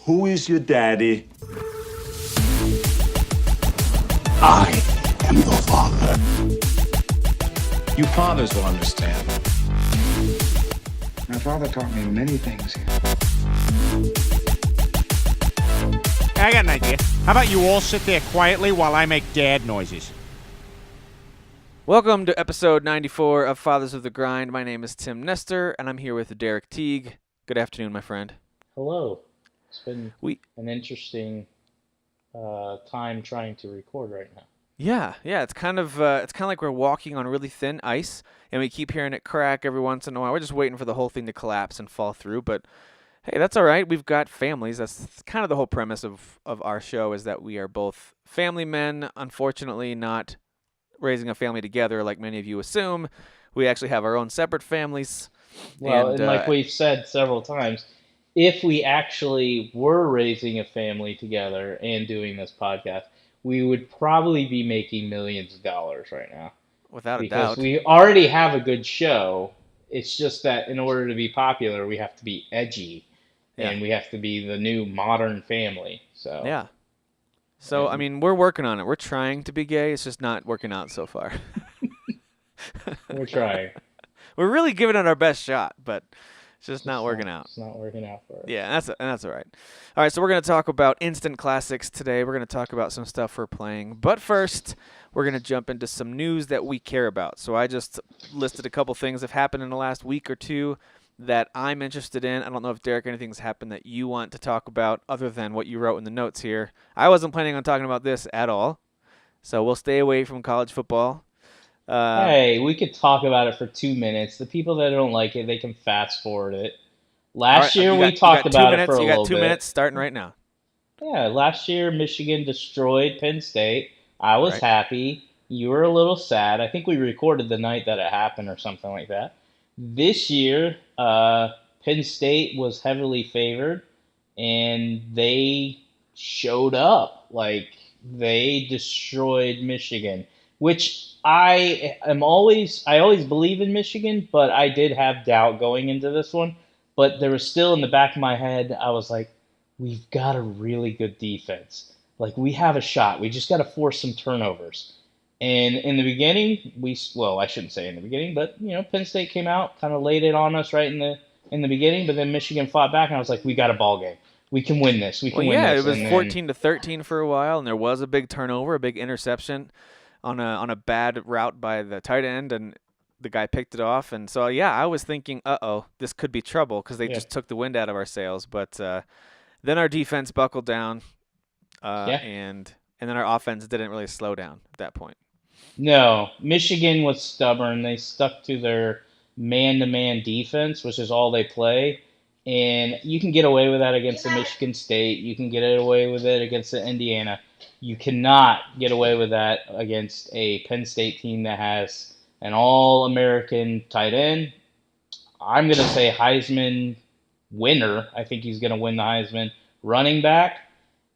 Who is your daddy? I am your father. You fathers will understand. My father taught me many things. I got an idea. How about you all sit there quietly while I make dad noises? Welcome to episode 94 of Fathers of the Grind. My name is Tim Nestor, and I'm here with Derek Teague. Good afternoon, my friend. Hello. It's been an interesting time trying to record right now. Yeah. It's kind of like we're walking on really thin ice, and we keep hearing it crack every once in a while. We're just waiting for the whole thing to collapse and fall through. But hey, that's all right. We've got families. That's kind of the whole premise of our show, is that we are both family men. Unfortunately, not raising a family together like many of you assume. We actually have our own separate families. Well, and like we've said several times, if we actually were raising a family together and doing this podcast, we would probably be making millions of dollars right now. Without a doubt. Because we already have a good show. It's just that in order to be popular, we have to be edgy. Yeah. And we have to be the new modern family. So yeah. So, I mean, we're working on it. We're trying to be gay. It's just not working out so far. We're trying. We're really giving it our best shot, but it's just not working out. It's not working out for us. Yeah, that's all right. All right, so we're going to talk about instant classics today. We're going to talk about some stuff we're playing. But first, we're going to jump into some news that we care about. So I just listed a couple things that have happened in the last week or two that I'm interested in. I don't know if, Derek, anything's happened that you want to talk about other than what you wrote in the notes here. I wasn't planning on talking about this at all, so we'll stay away from college football. Hey, we could talk about it for 2 minutes. The people that don't like it, they can fast forward it. Last year we talked about it for a little bit. You got 2 minutes starting right now. Yeah, last year Michigan destroyed Penn State. I was happy. You were a little sad. I think we recorded the night that it happened or something like that. This year, Penn State was heavily favored, and they showed up. Like, they destroyed Michigan, which I always believe in Michigan, but I did have doubt going into this one. But there was still in the back of my head, I was like, we've got a really good defense. Like, we have a shot. We just got to force some turnovers. And in the beginning, I shouldn't say in the beginning, but Penn State came out, kind of laid it on us right in the beginning, but then Michigan fought back, and I was like, we got a ball game. We can win this. We can win this. Yeah, it was 14-13 for a while, and there was a big turnover, a big interception on a bad route by the tight end, and the guy picked it off. And so, yeah, I was thinking, this could be trouble because they just took the wind out of our sails. But then our defense buckled down, and then our offense didn't really slow down at that point. No, Michigan was stubborn. They stuck to their man-to-man defense, which is all they play. And you can get away with that against the Michigan State. You can get away with it against the Indiana. You cannot get away with that against a Penn State team that has an all-American tight end. I'm going to say Heisman winner. I think he's going to win the Heisman. Running back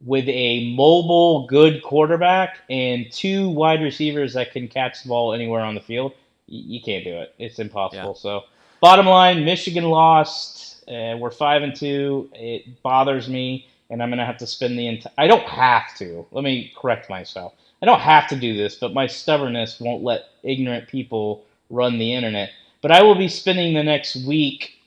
with a mobile, good quarterback and 2 wide receivers that can catch the ball anywhere on the field. You can't do it. It's impossible. Yeah. So, bottom line, Michigan lost. We're 5-2. It bothers me, and I'm going to have to spend the entire... I don't have to. Let me correct myself. I don't have to do this, but my stubbornness won't let ignorant people run the internet. But I will be spending the next week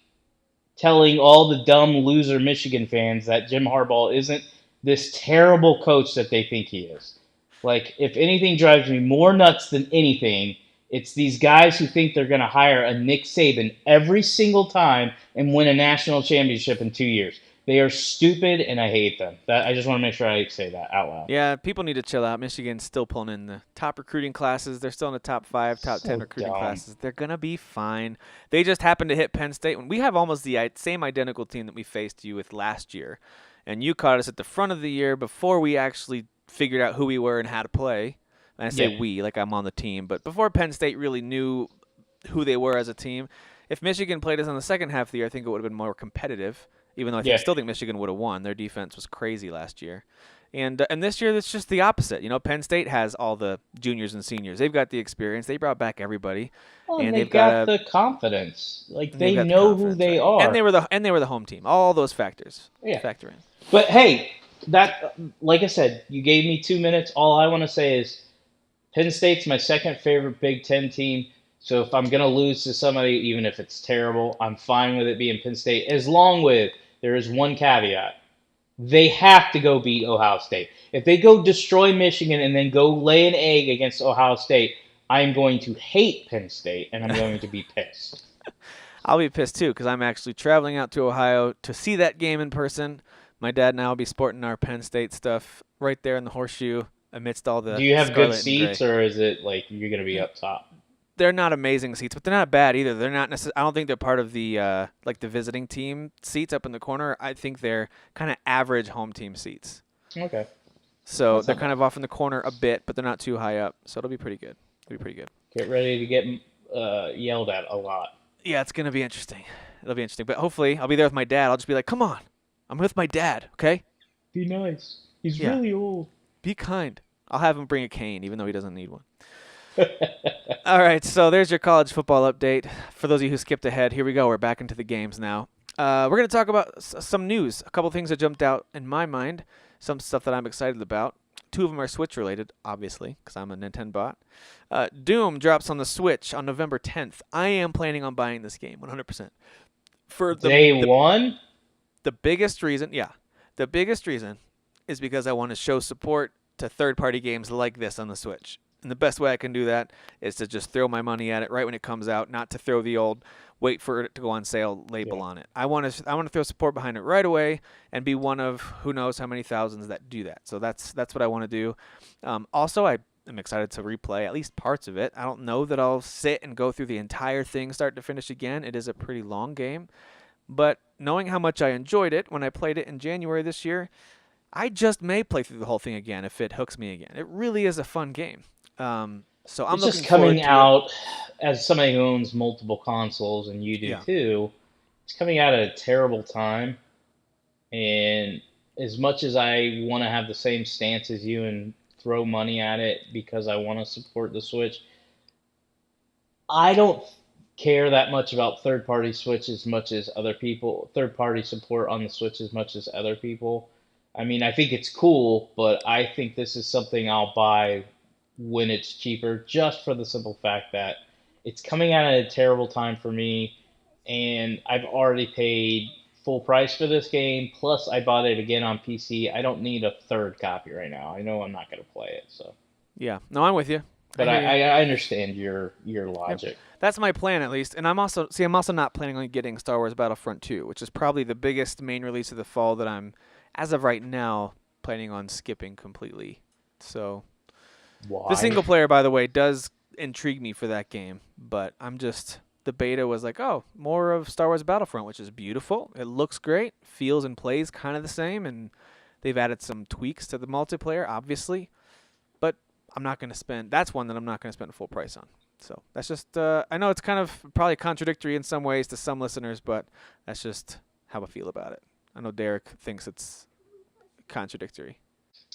telling all the dumb loser Michigan fans that Jim Harbaugh isn't this terrible coach that they think he is. Like, if anything drives me more nuts than anything, it's these guys who think they're going to hire a Nick Saban every single time and win a national championship in 2 years. They are stupid, and I hate them. I just want to make sure I say that out loud. Yeah, people need to chill out. Michigan's still pulling in the top recruiting classes. They're still in the top 5, top 10 recruiting classes. They're going to be fine. They just happened to hit Penn State. We have almost the same identical team that we faced you with last year. And you caught us at the front of the year before we actually figured out who we were and how to play. And I say we, like I'm on the team. But before Penn State really knew who they were as a team, if Michigan played us in the second half of the year, I think it would have been more competitive, even though I still think Michigan would have won. Their defense was crazy last year. And this year, it's just the opposite. Penn State has all the juniors and seniors. They've got the experience. They brought back everybody, Well, and they've got the confidence. Like, they've they got the know who confidence, they right? are. And they were the home team. All those factors factor in. But hey, like I said, you gave me 2 minutes. All I want to say is Penn State's my second favorite Big Ten team. So if I'm going to lose to somebody, even if it's terrible, I'm fine with it being Penn State, as long as there is one caveat. They have to go beat Ohio State. If they go destroy Michigan and then go lay an egg against Ohio State, I'm going to hate Penn State, and I'm going to be pissed. I'll be pissed, too, because I'm actually traveling out to Ohio to see that game in person. My dad and I will be sporting our Penn State stuff right there in the horseshoe amidst all the Do you have scarlet good and seats, gray. or is it like you're going to be up top? They're not amazing seats, but they're not bad either. They're not I don't think they're part of the the visiting team seats up in the corner. I think they're kind of average home team seats. Okay. So they're kind of off in the corner a bit, but they're not too high up. So it'll be pretty good. Get ready to get yelled at a lot. Yeah, it's gonna be interesting. It'll be interesting. But hopefully I'll be there with my dad. I'll just be like, come on, I'm with my dad, okay? Be nice. He's Yeah. really old. Be kind. I'll have him bring a cane, even though he doesn't need one. All right, so there's your college football update. For those of you who skipped ahead, here we go. We're back into the games now. We're going to talk about some news. A couple things that jumped out in my mind. Some stuff that I'm excited about. Two of them are Switch related, obviously, because I'm a Nintendo bot. Doom drops on the Switch on November 10th. I am planning on buying this game 100%. For Day one? The biggest reason is because I want to show support to third-party games like this on the Switch. And the best way I can do that is to just throw my money at it right when it comes out, not to throw the old wait for it to go on sale label on it. I want to throw support behind it right away and be one of who knows how many thousands that do that. So that's what I want to do. Also, I am excited to replay at least parts of it. I don't know that I'll sit and go through the entire thing start to finish again. It is a pretty long game. But knowing how much I enjoyed it when I played it in January this year, I just may play through the whole thing again if it hooks me again. It really is a fun game. So I'm it's looking just coming forward to out as somebody who owns multiple consoles, and you do too. It's coming out at a terrible time, and as much as I want to have the same stance as you and throw money at it because I want to support the Switch, I don't care that much about third-party Switch as much as other people. Third-party support on the Switch as much as other people. I mean, I think it's cool, but I think this is something I'll buy when it's cheaper, just for the simple fact that it's coming out at a terrible time for me, and I've already paid full price for this game, plus I bought it again on PC. I don't need a third copy right now. I know I'm not going to play it, so. Yeah, no, I'm with you. But I understand your logic. Yep. That's my plan, at least. And I'm also not planning on getting Star Wars Battlefront 2, which is probably the biggest main release of the fall that I'm, as of right now, planning on skipping completely. So Why? the single player, by the way, does intrigue me for that game, but the beta was like, oh, more of Star Wars Battlefront, which is beautiful. It looks great, feels and plays kind of the same, and they've added some tweaks to the multiplayer, obviously. But that's one that I'm not going to spend full price on. So that's just, I know it's kind of probably contradictory in some ways to some listeners, but that's just how I feel about it. I know Derek thinks it's contradictory.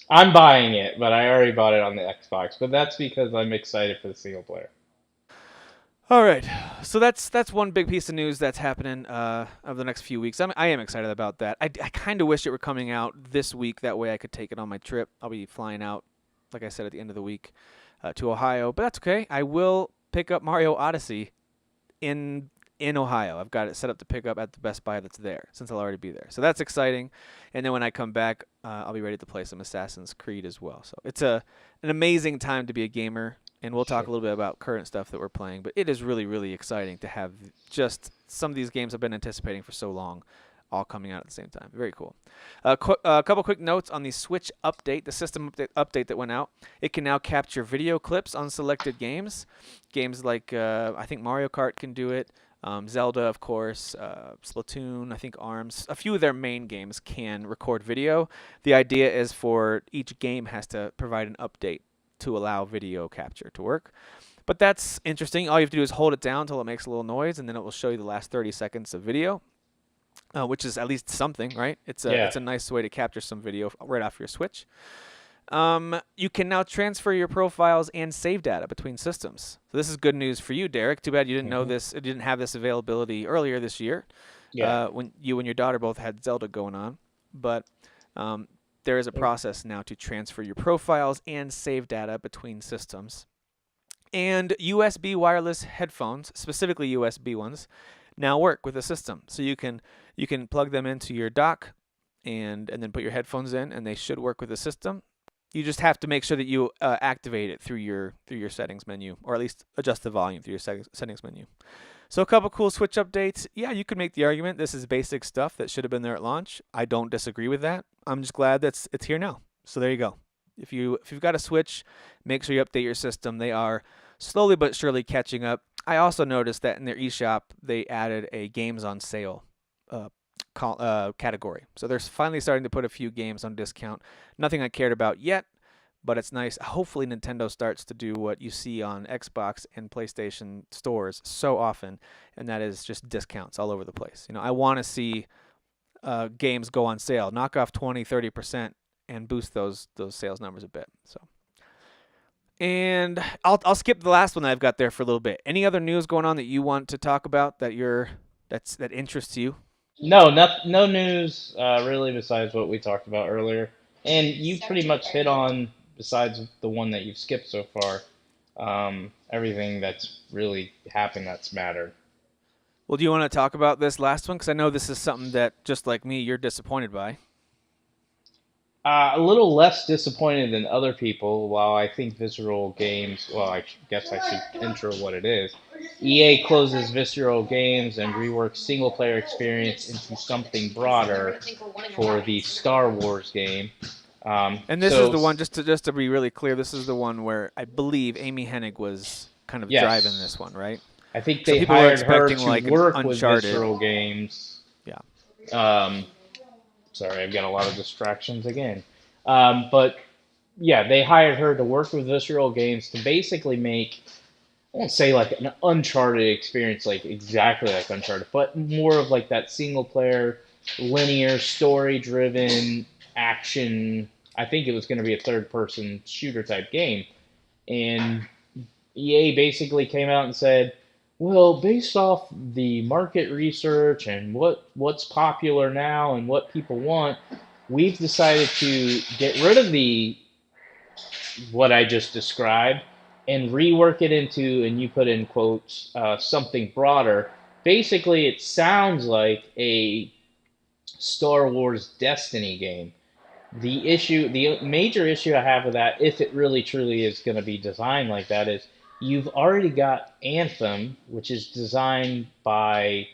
I'm buying it, but I already bought it on the Xbox. But that's because I'm excited for the single player. All right, so that's one big piece of news that's happening over the next few weeks. I am excited about that. I kind of wish it were coming out this week. That way I could take it on my trip. I'll be flying out, like I said, at the end of the week to Ohio. But that's okay. I will pick up Mario Odyssey in Ohio. I've got it set up to pick up at the Best Buy that's there, since I'll already be there. So that's exciting. And then when I come back, I'll be ready to play some Assassin's Creed as well. So it's an amazing time to be a gamer, and we'll talk a little bit about current stuff that we're playing. But it is really, really exciting to have just some of these games I've been anticipating for so long all coming out at the same time. Very cool. A couple quick notes on the Switch update, the system update that went out. It can now capture video clips on selected games. Games like, I think Mario Kart can do it. Zelda, of course, Splatoon, I think ARMS. A few of their main games can record video. The idea is for each game has to provide an update to allow video capture to work. But that's interesting. All you have to do is hold it down until it makes a little noise, and then it will show you the last 30 seconds of video. which is at least something, right? It's Yeah. a nice way to capture some video right off your Switch. You can now transfer your profiles and save data between systems. So this is good news for you, Derek. Too bad you didn't know this. It didn't have this availability earlier this year. Yeah. When you and your daughter both had Zelda going on, but there is a process now to transfer your profiles and save data between systems. And USB wireless headphones, specifically USB ones, now work with the system. So you can plug them into your dock and then put your headphones in, and they should work with the system. You just have to make sure that you activate it through your settings menu, or at least adjust the volume through your settings menu. So a couple cool Switch updates. Yeah, you could make the argument this is basic stuff that should have been there at launch. I don't disagree with that. I'm just glad that it's here now. So there you go. If you've got a Switch, make sure you update your system. They are slowly but surely catching up. I also noticed that in their eShop they added a games on sale category. So they're finally starting to put a few games on discount. Nothing I cared about yet, but it's nice. Hopefully Nintendo starts to do what you see on Xbox and PlayStation stores so often, and that is just discounts all over the place. I want to see games go on sale, knock off 20, 30%, and boost those sales numbers a bit. So, and I'll skip the last one that I've got there for a little bit. Any other news going on that you want to talk about that interests you? No, no news really besides what we talked about earlier. And you pretty much hit on, besides the one that you've skipped so far, everything that's really happened that's mattered. Well, do you want to talk about this last one? Because I know this is something that, just like me, you're disappointed by. A little less disappointed than other people. While I think Visceral Games, well, I guess I should intro what it is. EA closes Visceral Games and reworks single-player experience into something broader for the Star Wars game. And this is the one, just to be really clear, this is the one where I believe Amy Hennig was kind of driving this one, right? I think So they people were hired her expecting, to like, work with Uncharted. Visceral Games. Yeah. Sorry, I've got a lot of distractions again. But yeah, they hired her to work with Visceral Games to basically make, I won't say like an Uncharted experience, like exactly like Uncharted, but more of like that single player, linear, story driven action. I think it was going to be a third person shooter type game. And EA basically came out and said, well, based off the market research and what's popular now and what people want, we've decided to get rid of what I just described and rework it into, and you put in quotes, something broader. Basically, it sounds like a Star Wars Destiny game. The major issue I have with that, if it really truly is going to be designed like that, is you've already got Anthem, which is designed by,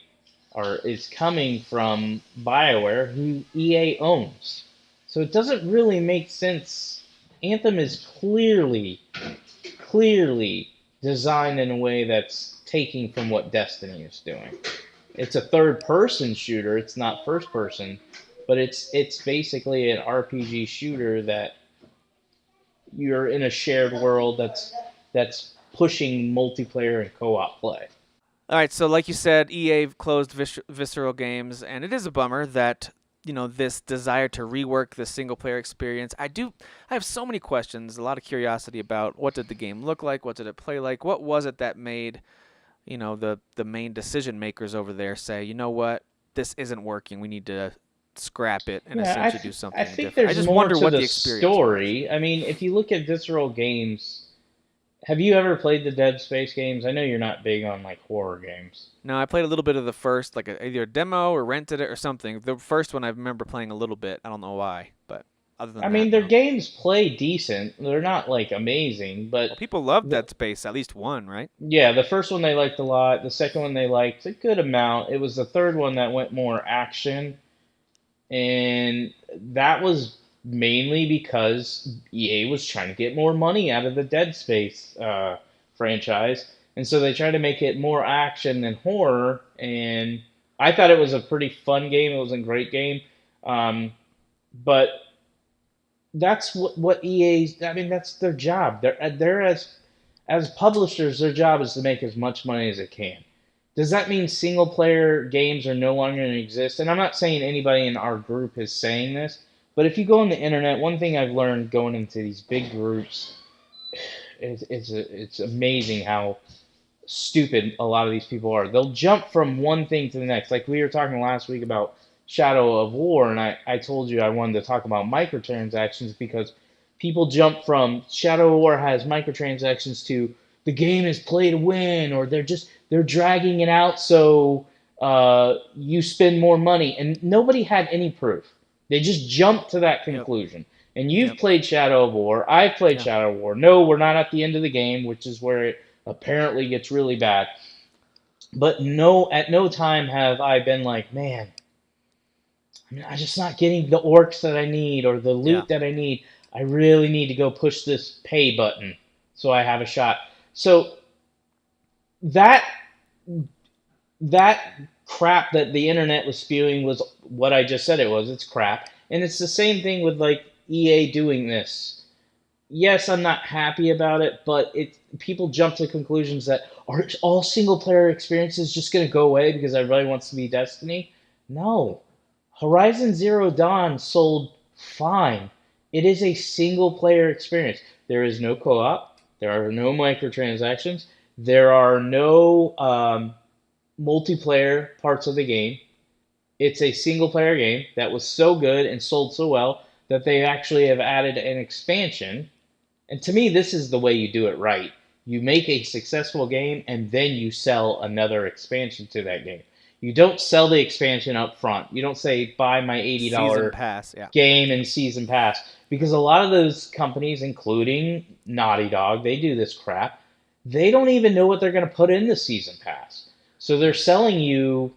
or is coming from BioWare, who EA owns. So it doesn't really make sense. Anthem is clearly designed in a way that's taking from what Destiny is doing. It's a third-person shooter. It's not first-person, but it's basically an RPG shooter that you're in a shared world that's pushing multiplayer and co-op play. All right, so like you said, EA closed Visceral Games, and it is a bummer that this desire to rework the single-player experience. I have so many questions, a lot of curiosity about what did the game look like, what did it play like, what was it that made the main decision makers over there say, you know what, this isn't working, we need to scrap it and essentially do something different. I think there's I just more wonder to what the experience story. was. I mean, if you look at Visceral Games, have you ever played the Dead Space games? I know you're not big on like horror games. No, I played a little bit of the first, like either a demo or rented it or something. The first one I remember playing a little bit. I don't know why, but other than that, I mean, their no. games play decent. They're not like amazing, but Well, people love Dead Space, at least one, right? yeah, the first one they liked a lot. The second one they liked a good amount. It was the third one that went more action, and that was mainly because EA was trying to get more money out of the Dead Space franchise, and so they tried to make it more action than horror. And I thought it was a pretty fun game. It was a great game, but that's what EA's. I mean, that's their job. They're as publishers, their job is to make as much money as it can. Does that mean single player games are no longer going to exist? And I'm not saying anybody in our group is saying this, but if you go on the internet, one thing I've learned going into these big groups is it's amazing how stupid a lot of these people are. They'll jump from one thing to the next. Like we were talking last week about Shadow of War, and I told you I wanted to talk about microtransactions because people jump from Shadow of War has microtransactions to the game is play to win, or they're dragging it out so you spend more money, and nobody had any proof. They just jumped to that conclusion. Yep. And you've played Shadow of War. I've played Shadow of War. No, we're not at the end of the game, which is where it apparently gets really bad. But no, at no time have I been like, man, I'm just not getting the orcs that I need or the loot that I need. I really need to go push this pay button so I have a shot. So that crap that the internet was spewing was what I just said it was. It's crap. And it's the same thing with like EA doing this. Yes, I'm not happy about it, but people jump to conclusions that are all single player experiences just going to go away because everybody wants to be Destiny? No. Horizon Zero Dawn sold fine. It is a single player experience. There is no co-op. There are no microtransactions. There are no multiplayer parts of the game. It's a single player game that was so good and sold so well that they actually have added an expansion. And to me, this is the way you do it right. You make a successful game and then you sell another expansion to that game. You don't sell the expansion up front. You don't say, buy my $80 pass, game and season pass. Because a lot of those companies, including Naughty Dog, they do this crap. They don't even know what they're going to put in the season pass. So they're selling you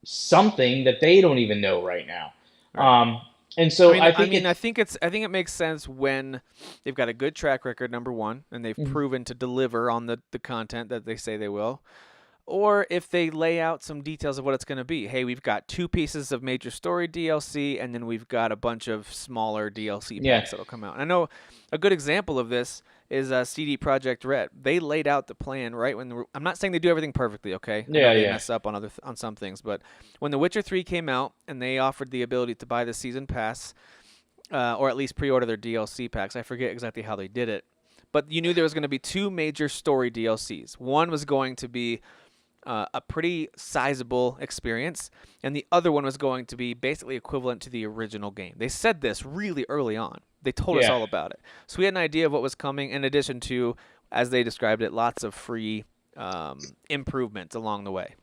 something that they don't even know right now. Right. And so I think it makes sense when they've got a good track record, number one, and they've proven to deliver on the content that they say they will. Or if they lay out some details of what it's going to be. Hey, we've got 2 pieces of major story DLC, and then we've got a bunch of smaller DLC packs that'll come out. And I know a good example of this is CD Projekt Red. They laid out the plan right when I'm not saying they do everything perfectly, okay? They mess up on on some things, but when The Witcher 3 came out and they offered the ability to buy the season pass, or at least pre-order their DLC packs, I forget exactly how they did it, but you knew there was going to be 2 major story DLCs. One was going to be a pretty sizable experience, and the other one was going to be basically equivalent to the original game. They said this really early on. They told us all about it. So we had an idea of what was coming, in addition to, as they described it, lots of free improvements along the way.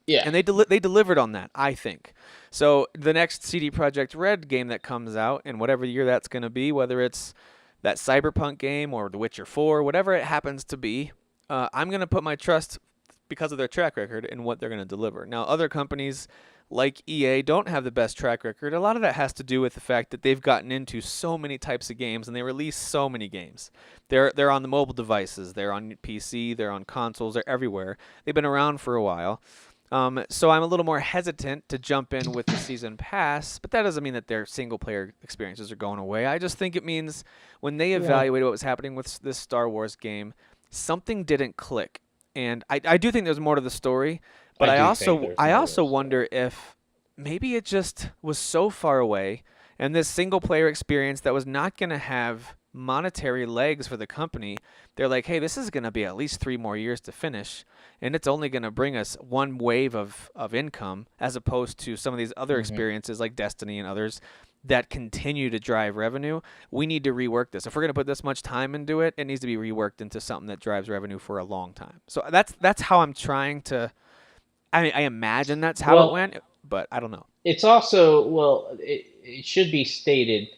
Yeah. And they delivered on that, I think. So the next CD Projekt Red game that comes out, in whatever year that's going to be, whether it's that Cyberpunk game or The Witcher 4, whatever it happens to be, I'm going to put my trust, because of their track record, and what they're going to deliver. Now, other companies like EA don't have the best track record. A lot of that has to do with the fact that they've gotten into so many types of games, and they release so many games. They're on the mobile devices, they're on PC, they're on consoles, they're everywhere. They've been around for a while. So I'm a little more hesitant to jump in with the season pass, but that doesn't mean that their single-player experiences are going away. I just think it means when they evaluated what was happening with this Star Wars game, something didn't click. And I do think there's more to the story, but I also wonder if maybe it just was so far away, and this single-player experience that was not going to have monetary legs for the company, they're like, hey, this is going to be at least 3 more years to finish, and it's only going to bring us one wave of income, as opposed to some of these other experiences like Destiny and others that continue to drive revenue. We need to rework this. If we're going to put this much time into it, it needs to be reworked into something that drives revenue for a long time. So that's how I'm trying to. I imagine that's how it went, but I don't know. It's also it should be stated,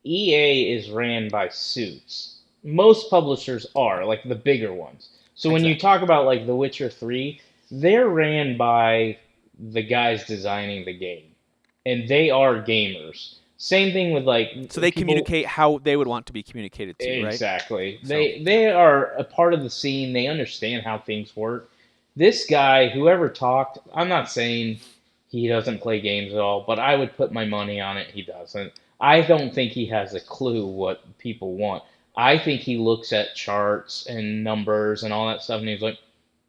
EA is ran by suits. Most publishers are, like the bigger ones. So when you talk about like The Witcher 3, they're ran by the guys designing the game, and they are gamers. Same thing with like... So they communicate how they would want to be communicated to, right? Exactly. They are a part of the scene. They understand how things work. This guy, whoever talked, I'm not saying he doesn't play games at all, but I would put my money on it he doesn't. I don't think he has a clue what people want. I think he looks at charts and numbers and all that stuff, and he's like,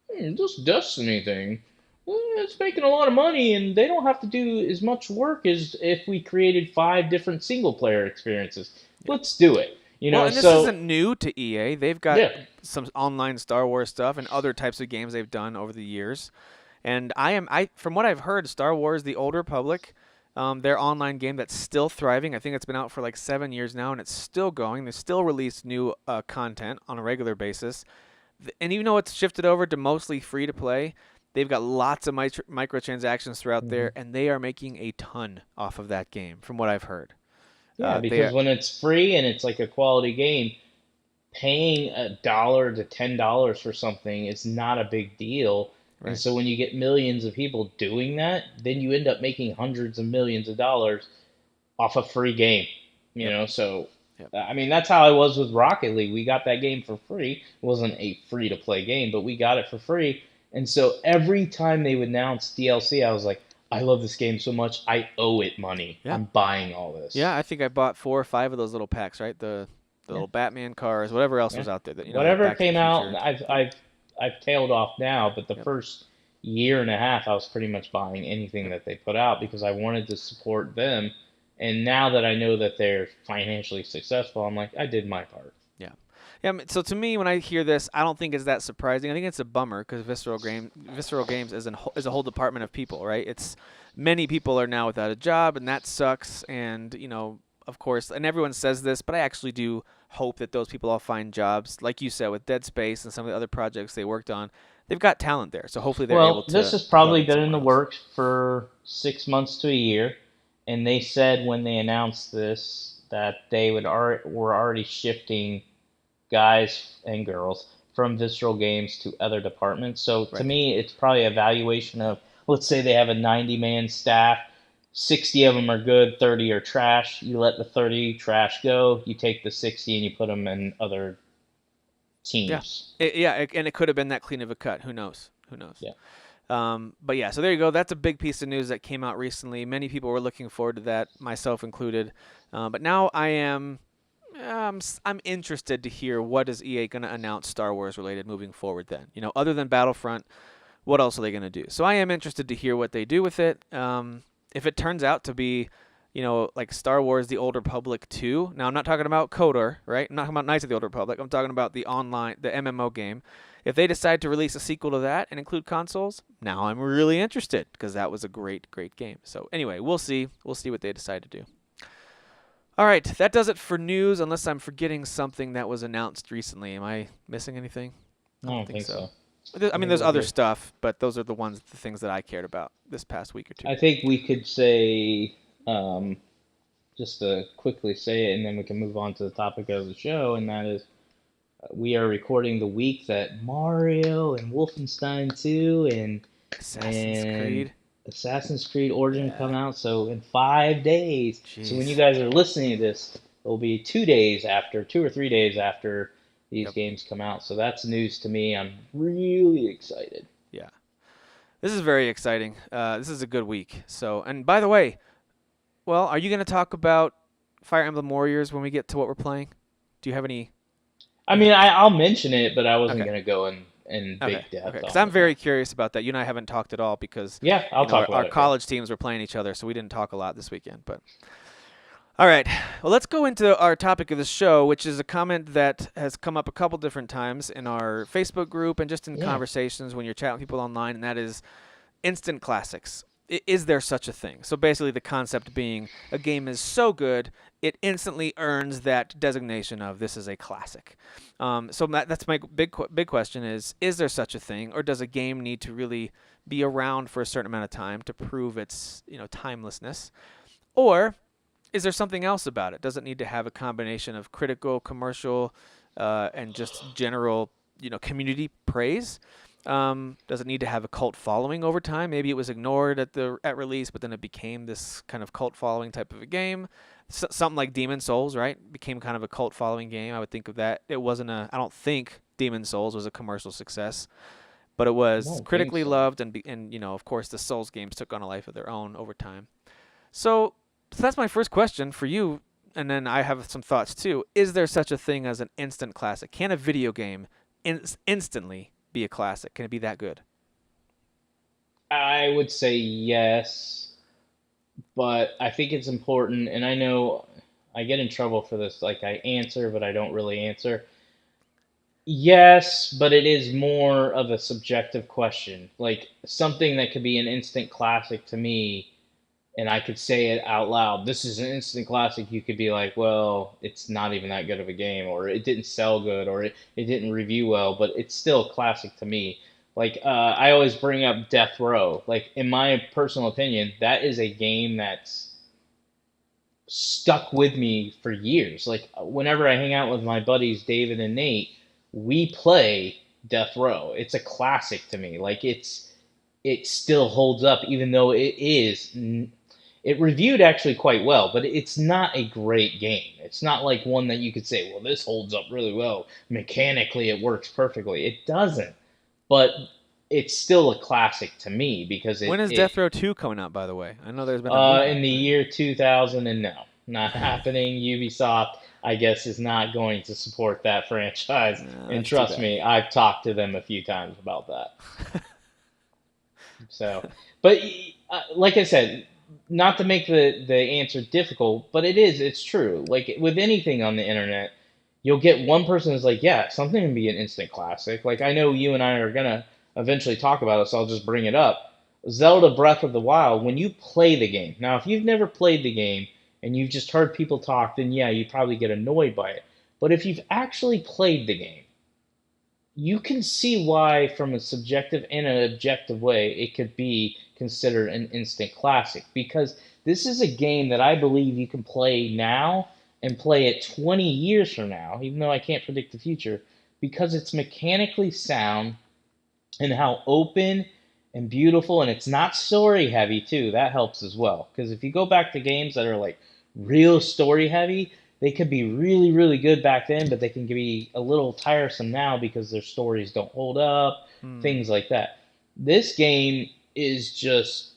this Destiny thing, it's making a lot of money, and they don't have to do as much work as if we created 5 different single-player experiences. Let's do it. Well, and this So isn't new to EA. They've got yeah, some online Star Wars stuff and other types of games they've done over the years. And from what I've heard, Star Wars: The Old Republic, their online game that's still thriving. I think it's been out for like 7 years now, and it's still going. They still release new content on a regular basis. And even though it's shifted over to mostly free to play, they've got lots of microtransactions throughout there, and they are making a ton off of that game, from what I've heard. yeah, because when it's free and it's like a quality game, paying $1 to $10 for something is not a big deal. Right. And so when you get millions of people doing that, then you end up making hundreds of millions of dollars off a free game. So I mean, that's how I was with Rocket League. We got that game for free. It wasn't a free to play game, but we got it for free. And so every time they would announce DLC, I was like, I love this game so much, I owe it money. Yeah. I'm buying all this. Yeah, I think I bought 4 or 5 of those little packs, right? The little Batman cars, whatever else was out there. That, Whatever Back to the came out, Future. I've tailed off now, but the first year and a half, I was pretty much buying anything that they put out because I wanted to support them. And now that I know that they're financially successful, I'm like, I did my part. Yeah. So to me, when I hear this, I don't think it's that surprising. I think it's a bummer because Visceral Games is a whole department of people, right? It's many people are now without a job, and that sucks. And of course, and everyone says this, but I actually do hope that those people all find jobs, like you said, with Dead Space and some of the other projects they worked on. They've got talent there, so hopefully they're able to. Well, this has probably develop been in the somewhere else. works for 6 months to a year, and they said when they announced this that they were already shifting guys and girls from Visceral Games to other departments. So to Right. me, it's probably a valuation of, let's say they have a 90-man staff, 60 of them are good, 30 are trash. You let the 30 trash go, you take the 60 and you put them in other teams. And it could have been that clean of a cut. Who knows? Yeah. But yeah, so there you go. That's a big piece of news that came out recently. Many people were looking forward to that, myself included. But now I'm interested to hear what is EA going to announce Star Wars related moving forward then. Other than Battlefront, what else are they going to do? So I am interested to hear what they do with it. If it turns out to be, like Star Wars: The Old Republic 2. Now I'm not talking about KOTOR, right? I'm not talking about Knights of the Old Republic. I'm talking about the MMO game. If they decide to release a sequel to that and include consoles, now I'm really interested because that was a great, great game. So anyway, we'll see. We'll see what they decide to do. All right, that does it for news, unless I'm forgetting something that was announced recently. Am I missing anything? I don't think so. I mean, there's other stuff, but those are the things that I cared about this past week or two. I think we could say, just to quickly say it, and then we can move on to the topic of the show, and that is we are recording the week that Mario and Wolfenstein 2 and Assassin's Creed Origin come out. So in 5 days. Jeez. So when you guys are listening to this, it'll be 2 or 3 days after these games come out. So that's news to me. I'm really excited. Yeah. This is very exciting. This is a good week. So, and by the way, well, are you going to talk about Fire Emblem Warriors when we get to what we're playing? Do you have any? I mean, I'll mention it, but I wasn't Okay. going to go in big depth. Okay. Because I'm very curious about that. You and I haven't talked at all because I'll talk about our it. college teams were playing each other, so we didn't talk a lot this weekend. But all right, well, let's go into our topic of the show, which is a comment that has come up a couple different times in our Facebook group and just in conversations when you're chatting with people online, and that is instant classics. Is there such a thing? So basically the concept being a game is so good, it instantly earns that designation of this is a classic. So that's my big question is there such a thing, or does a game need to really be around for a certain amount of time to prove its timelessness? Or is there something else about it? Does it need to have a combination of critical, commercial, and just general community praise? Does it need to have a cult following over time? Maybe it was ignored at release, but then it became this kind of cult following type of a game. Something like Demon's Souls, right? Became kind of a cult following game. I would think of that. I don't think Demon's Souls was a commercial success, but it was critically loved, and of course the Souls games took on a life of their own over time. So that's my first question for you, and then I have some thoughts too. Is there such a thing as an instant classic? Can a video game instantly be a classic? Can it be that good? I would say yes, but I think it's important, and I know I get in trouble for this. Like, I answer, but I don't really answer. Yes, but it is more of a subjective question. Like, something that could be an instant classic to me, and I could say it out loud. This is an instant classic. You could be like, well, it's not even that good of a game, or it didn't sell good, or it didn't review well, but it's still a classic to me. Like, I always bring up Death Row. Like, in my personal opinion, that is a game that's stuck with me for years. Like, whenever I hang out with my buddies David and Nate, we play Death Row. It's a classic to me. Like, it still holds up, even though it reviewed actually quite well, but it's not a great game. It's not like one that you could say, well, this holds up really well. Mechanically, it works perfectly. It doesn't, but it's still a classic to me because When is Death Row 2 coming out, by the way? I know there's been a movie. in the year 2000, and no, not happening. Ubisoft, I guess, is not going to support that franchise. And that's too trust bad. me, I've talked to them a few times about that. So, but like I said, not to make the answer difficult, but it's true. Like with anything on the internet, you'll get one person who's like, yeah, something can be an instant classic. Like I know you and I are gonna eventually talk about it, so I'll just bring it up. Zelda Breath of the Wild, when you play the game. Now, if you've never played the game and you've just heard people talk, then yeah, you probably get annoyed by it. But if you've actually played the game, you can see why, from a subjective and an objective way, it could be considered an instant classic. Because this is a game that I believe you can play now and play it 20 years from now, even though I can't predict the future, because it's mechanically sound and how open and beautiful, and it's not story heavy too. That helps as well. Because if you go back to games that are like real story heavy, they could be really, really good back then, but they can be a little tiresome now because their stories don't hold up, things like that. This game is just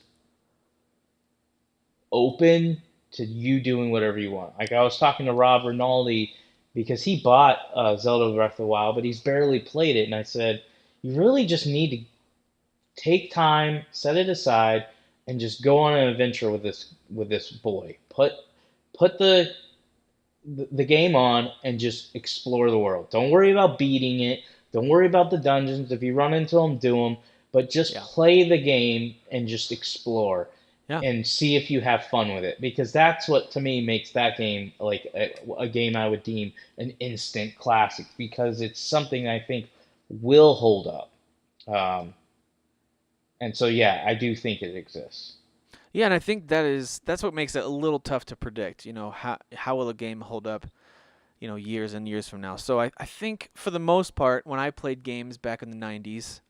open to you doing whatever you want. Like I was talking to Rob Rinaldi because he bought Zelda Breath of the Wild, but he's barely played it, and I said, you really just need to take time, set it aside, and just go on an adventure with this boy. Put the game on and just explore the world. Don't worry about beating it. Don't worry about the dungeons. If you run into them, do them. But just play the game and just explore and see if you have fun with it. Because that's what, to me, makes that game like a game I would deem an instant classic. Because it's something I think will hold up. And so, yeah, I do think it exists. Yeah, and I think that's what makes it a little tough to predict. You know, how will a game hold up, you know, years and years from now. So I think for the most part, when I played games back in the 90s,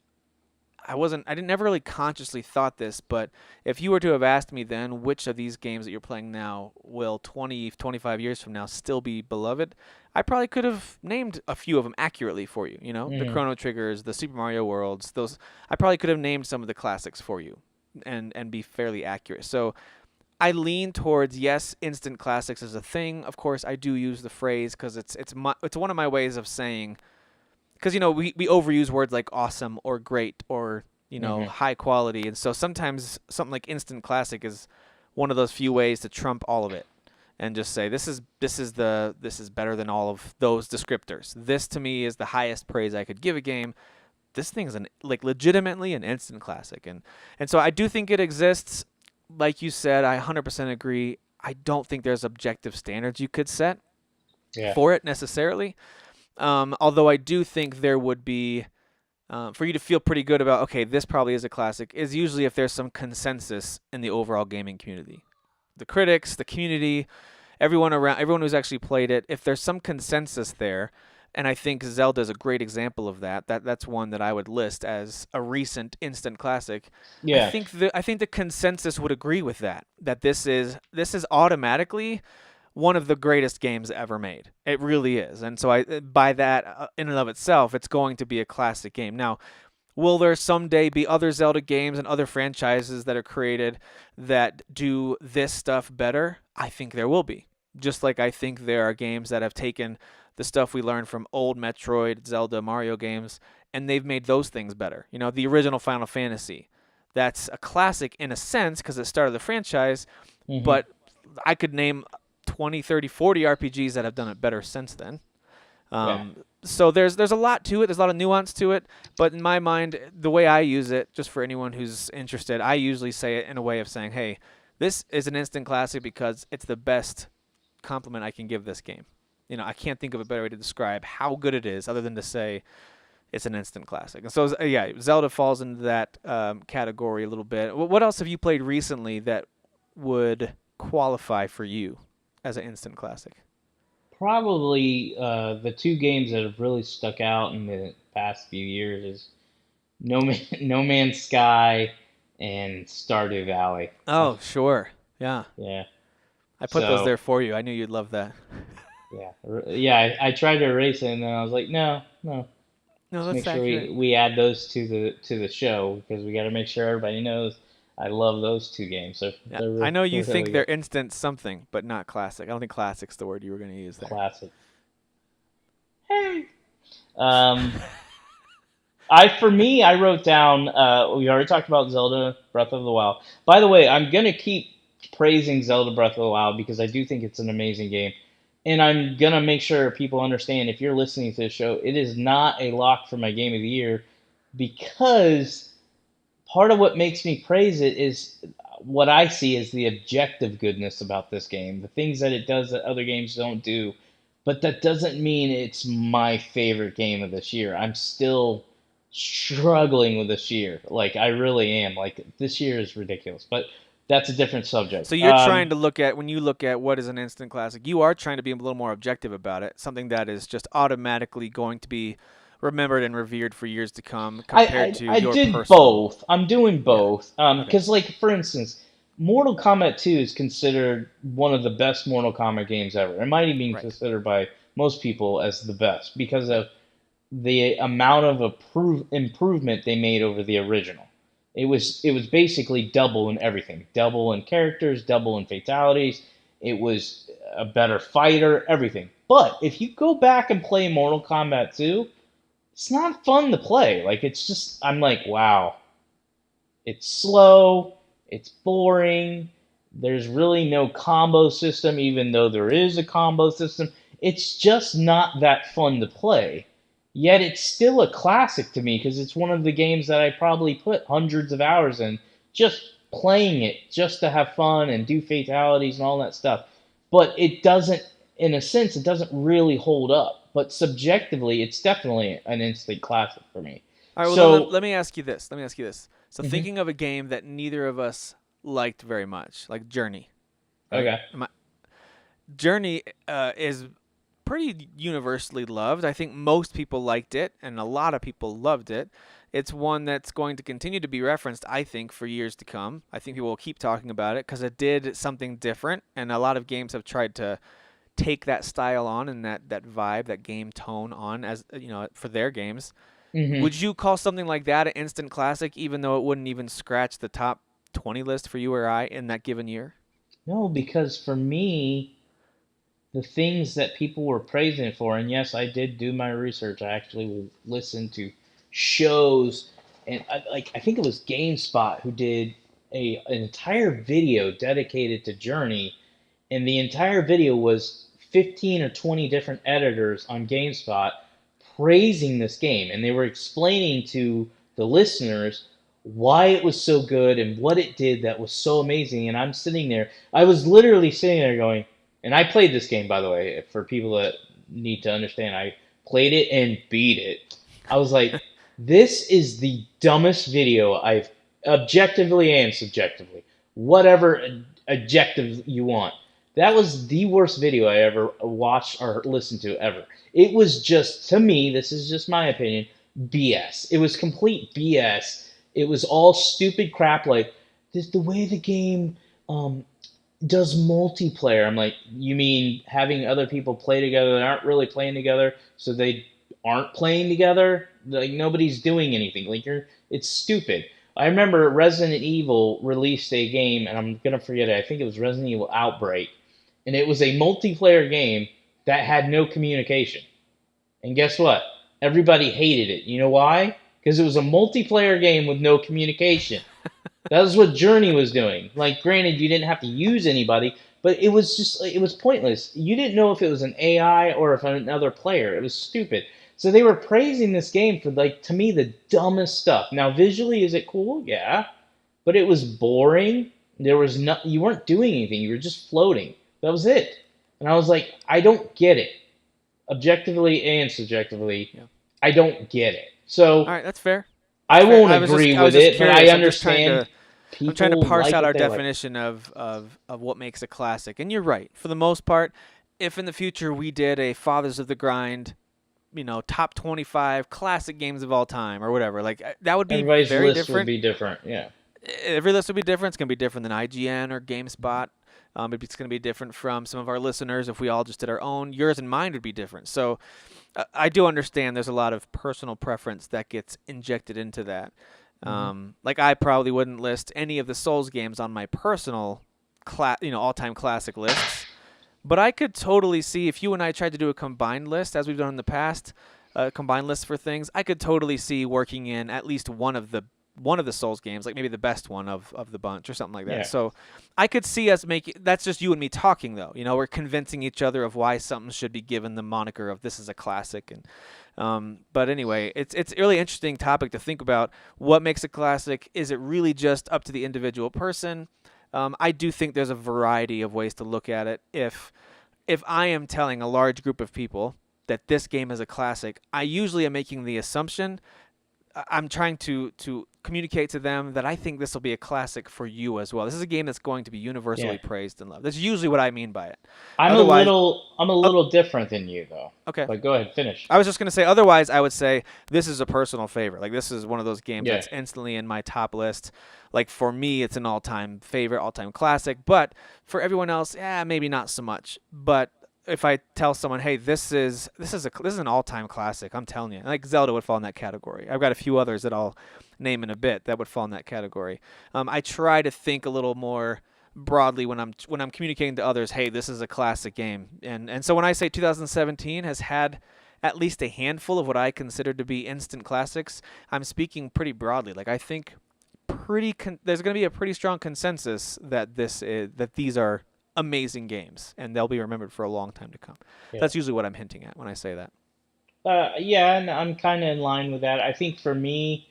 I didn't never really consciously thought this, but if you were to have asked me then which of these games that you're playing now will 20, 25 years from now still be beloved, I probably could have named a few of them accurately for you. You know, the Chrono Triggers, the Super Mario Worlds, those I probably could have named some of the classics for you and be fairly accurate. So I lean towards yes, instant classics is a thing. Of course, I do use the phrase because it's one of my ways of saying, because you know we overuse words like awesome or great or you know high quality, and so sometimes something like instant classic is one of those few ways to trump all of it and just say this is better than all of those descriptors. This to me is the highest praise I could give a game. This thing's legitimately an instant classic, and so I do think it exists. Like you said, I 100% agree. I don't think there's objective standards you could set for it necessarily. Although I do think there would be, for you to feel pretty good about, okay, this probably is a classic, is usually if there's some consensus in the overall gaming community. The critics, the community, everyone who's actually played it, if there's some consensus there, and I think Zelda is a great example of that. That's one that I would list as a recent instant classic. Yeah. I think the consensus would agree with that this is automatically one of the greatest games ever made. It really is. And so by that in and of itself, it's going to be a classic game. Now, will there someday be other Zelda games and other franchises that are created that do this stuff better? I think there will be. Just like I think there are games that have taken the stuff we learned from old Metroid, Zelda, Mario games, and they've made those things better. You know, the original Final Fantasy. that's a classic in a sense because it started the franchise, but I could name 20, 30, 40 RPGs that have done it better since then. So there's a lot to it. There's a lot of nuance to it. But in my mind, the way I use it, just for anyone who's interested, I usually say it in a way of saying, hey, this is an instant classic because it's the best compliment I can give this game. I can't think of a better way to describe how good it is other than to say it's an instant classic. And so, Zelda falls into that category a little bit. What else have you played recently that would qualify for you as an instant classic? Probably the two games that have really stuck out in the past few years is No Man's Sky and Stardew Valley. Oh, sure. Yeah. Yeah. I put those there for you. I knew you'd love that. Yeah. I tried to erase it, and then I was like, no. No, Let's that's make sure accurate. we add those to the show because we got to make sure everybody knows I love those two games. So Yeah. I know you think they're instant something, but not classic. I don't think classic's the word you were going to use there. classic. Hey. I wrote down. We already talked about Zelda Breath of the Wild. By the way, I'm gonna keep praising Zelda Breath of the Wild because I do think it's an amazing game, and I'm gonna make sure people understand. If you're listening to the show, it is not a lock for my game of the year because part of what makes me praise it is what I see as the objective goodness about this game, the things that it does that other games don't do. But that doesn't mean it's my favorite game of this year. I'm still struggling with this year. Like, I really am. Like, this year is ridiculous. But that's a different subject. So you're trying to look at, when you look at what is an instant classic, you are trying to be a little more objective about it, something that is just automatically going to be remembered and revered for years to come compared to I your did personal. both. I'm doing both. Because, like, for instance, Mortal Kombat 2 is considered one of the best Mortal Kombat games ever. It might even be considered by most people as the best because of the amount of improvement they made over the original. It was basically double in everything. Double in characters, double in fatalities. It was a better fighter, everything. But if you go back and play Mortal Kombat 2, it's not fun to play. Like, it's just, I'm like, wow. It's slow. It's boring. There's really no combo system, even though there is a combo system. It's just not that fun to play. Yet it's still a classic to me because it's one of the games that I probably put hundreds of hours in just playing it, just to have fun and do fatalities and all that stuff. But it doesn't, in a sense, it doesn't really hold up. But subjectively, it's definitely an instant classic for me. All right, well, let me ask you this. So thinking of a game that neither of us liked very much, like Journey. Okay. Journey is pretty universally loved. I think most people liked it, and a lot of people loved it. It's one that's going to continue to be referenced, I think, for years to come. I think people will keep talking about it because it did something different, and a lot of games have tried to take that style on and that vibe, that game tone on as for their games. Would you call something like that an instant classic, even though it wouldn't even scratch the top 20 list for you or I in that given year? No, because for me, the things that people were praising it for, and yes, I did do my research. I actually listened to shows, and I think it was GameSpot who did an entire video dedicated to Journey, and the entire video was 15 or 20 different editors on GameSpot praising this game, and they were explaining to the listeners why it was so good and what it did that was so amazing. And I'm sitting there, I was literally sitting there going, and I played this game, by the way, for people that need to understand, I played it and beat it. I was like, this is the dumbest video I've objectively and subjectively, whatever adjective you want. That was the worst video I ever watched or listened to ever. It was just, to me, this is just my opinion, BS. It was complete BS. It was all stupid crap like, this the way the game does multiplayer. I'm like, you mean having other people play together that aren't really playing together, so they aren't playing together? Like, nobody's doing anything. Like, it's stupid. I remember Resident Evil released a game, and I'm going to forget it. I think it was Resident Evil Outbreak. And it was a multiplayer game that had no communication. And guess what? Everybody hated it. You know why? Because it was a multiplayer game with no communication. That was what Journey was doing. Like, granted, you didn't have to use anybody, but it was just it was pointless. You didn't know if it was an AI or if another player. It was stupid. So they were praising this game for, like, to me, the dumbest stuff. Now, visually, is it cool? Yeah, but it was boring. There was no, you weren't doing anything. You were just floating. That was it. And I was like, I don't get it, objectively and subjectively. Yeah. I don't get it. So All right, that's fair. I Fair. won't I was agree just- I was with just it, but curious. I I'm just trying understand. to- I'm trying to people parse like out what our they like. definition of what makes a classic. And you're right. For the most part, if in the future we did a Fathers of the Grind, top 25 classic games of all time or whatever, like that would be Everybody's very list different. would be different. Yeah. Every list would be different. It's going to be different than IGN or GameSpot. It's going to be different from some of our listeners if we all just did our own. Yours and mine would be different. So I do understand there's a lot of personal preference that gets injected into that. Like I probably wouldn't list any of the Souls games on my personal all-time classic lists. But I could totally see if you and I tried to do a combined list, as we've done in the past, combined lists for things, I could totally see working in at least one of the Souls games, like maybe the best one of the bunch or something like that. Yeah. So I could see us making, that's just you and me talking though. We're convincing each other of why something should be given the moniker of this is a classic. And but anyway, it's a really interesting topic to think about. What makes a classic? Is it really just up to the individual person? I do think there's a variety of ways to look at it. If I am telling a large group of people that this game is a classic, I usually am making the assumption, I'm trying to communicate to them that I think this will be a classic for you as well. This is a game that's going to be universally praised and loved. That's usually what I mean by it. I'm a little different than you though. Okay. But go ahead, finish. I was just going to say, otherwise I would say this is a personal favorite. Like this is one of those games Yeah. that's instantly in my top list. Like for me, it's an all-time favorite, all-time classic. But for everyone else, maybe not so much. But if I tell someone, hey, this is an all-time classic, I'm telling you, like Zelda would fall in that category. I've got a few others that I'll name in a bit that would fall in that category. I try to think a little more broadly when I'm communicating to others, hey, this is a classic game. And so when I say 2017 has had at least a handful of what I consider to be instant classics, I'm speaking pretty broadly. Like I think there's going to be a pretty strong consensus that these are amazing games and they'll be remembered for a long time to come. Yeah. That's usually what I'm hinting at when I say that. Yeah, and I'm kind of in line with that. I think for me,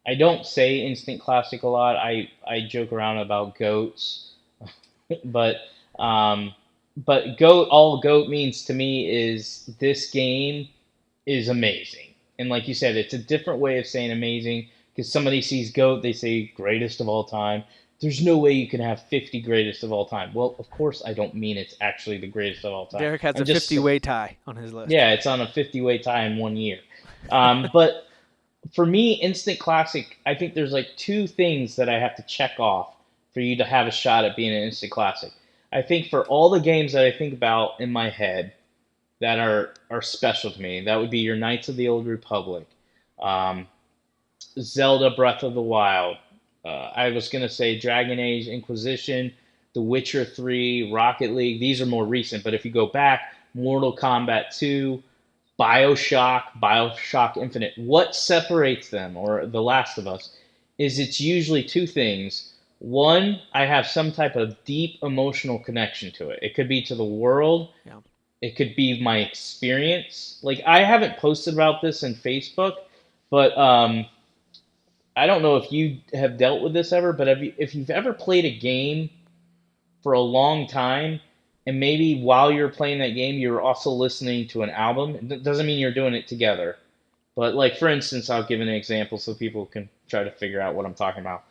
I don't say instant classic a lot. I joke around about goats, but goat, all goat means to me is this game is amazing. And like you said, it's a different way of saying amazing because somebody sees goat, they say greatest of all time. There's no way you can have 50 greatest of all time. Well, of course I don't mean it's actually the greatest of all time. Derek has a 50-way tie on his list. Yeah, it's on a 50-way tie in 1 year. But for me, instant classic, I think there's like two things that I have to check off for you to have a shot at being an instant classic. I think for all the games that I think about in my head that are special to me, that would be your Knights of the Old Republic, Zelda Breath of the Wild, I was going to say Dragon Age Inquisition, The Witcher 3, Rocket League. These are more recent, but if you go back, Mortal Kombat 2, Bioshock Infinite. What separates them, or The Last of Us, is it's usually two things. One, I have some type of deep emotional connection to it. It could be to the world. Yeah. It could be my experience. Like, I haven't posted about this in Facebook, but I don't know if you have dealt with this ever, but if you've ever played a game for a long time, and maybe while you're playing that game, you're also listening to an album. It doesn't mean you're doing it together. But like, for instance, I'll give an example so people can try to figure out what I'm talking about.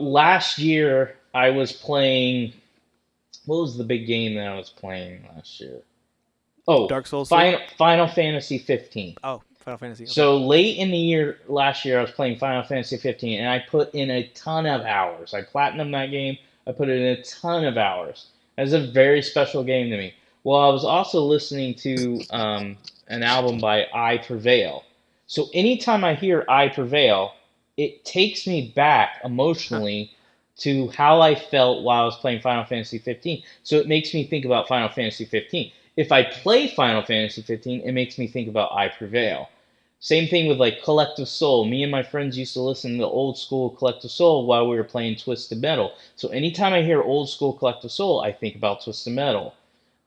Last year, I was playing... What was the big game that I was playing last year? Oh, Dark Souls. Final Fantasy 15. Oh, Final Fantasy. Okay. So late in the year, last year, I was playing Final Fantasy 15, and I put in a ton of hours. I platinumed that game. I put in a ton of hours. It's a very special game to me. Well, I was also listening to an album by I Prevail. So anytime I hear I Prevail, it takes me back emotionally to how I felt while I was playing Final Fantasy 15. So it makes me think about Final Fantasy 15. If I play Final Fantasy 15, it makes me think about I Prevail. Same thing with like Collective Soul. Me and my friends used to listen to old school Collective Soul while we were playing Twisted Metal. So anytime I hear old school Collective Soul, I think about Twisted Metal.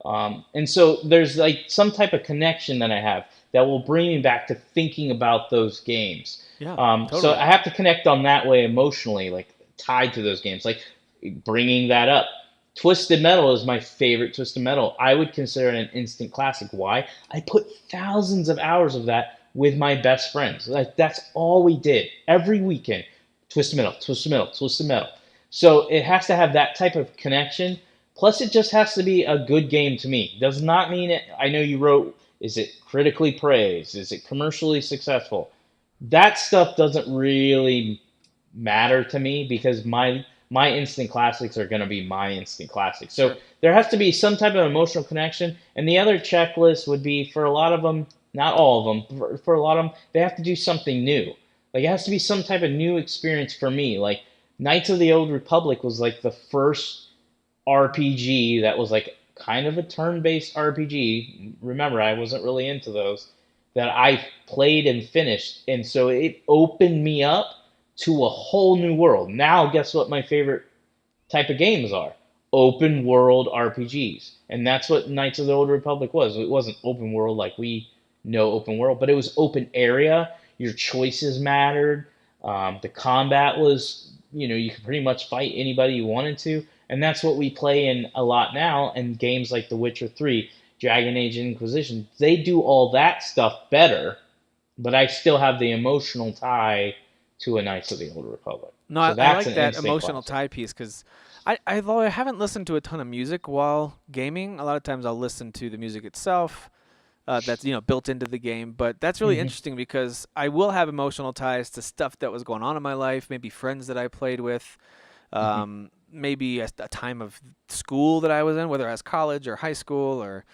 And so there's like some type of connection that I have that will bring me back to thinking about those games. Yeah, So totally. I have to connect on that way emotionally, like tied to those games, like bringing that up. Twisted Metal is my favorite Twisted Metal. I would consider it an instant classic. Why? I put thousands of hours of that with my best friends. Like that's all we did every weekend. Twisted Metal, Twisted Metal, Twisted Metal. So it has to have that type of connection. Plus, it just has to be a good game to me. Does not mean it. I know you wrote, is it critically praised? Is it commercially successful? That stuff doesn't really matter to me because my instant classics are going to be my instant classics. So Sure. there has to be some type of emotional connection. And the other checklist would be for a lot of them, not all of them, for a lot of them, they have to do something new. Like it has to be some type of new experience for me. Like Knights of the Old Republic was like the first RPG that was like kind of a turn-based RPG. Remember, I wasn't really into those that I played and finished, and so it opened me up to a whole new world. Now, guess what my favorite type of games are? Open world RPGs. And that's what Knights of the Old Republic was. It wasn't open world like we know open world, but it was open area. Your choices mattered. The combat was, you could pretty much fight anybody you wanted to. And that's what we play in a lot now. And games like The Witcher 3, Dragon Age Inquisition, they do all that stuff better, but I still have the emotional tie to a Knights of the Old Republic. No, So I that's like an that instant emotional classic. tie piece because although I haven't listened to a ton of music while gaming, a lot of times I'll listen to the music itself. That's built into the game, but that's really interesting because I will have emotional ties to stuff that was going on in my life, maybe friends that I played with, maybe a time of school that I was in, whether it was college or high school or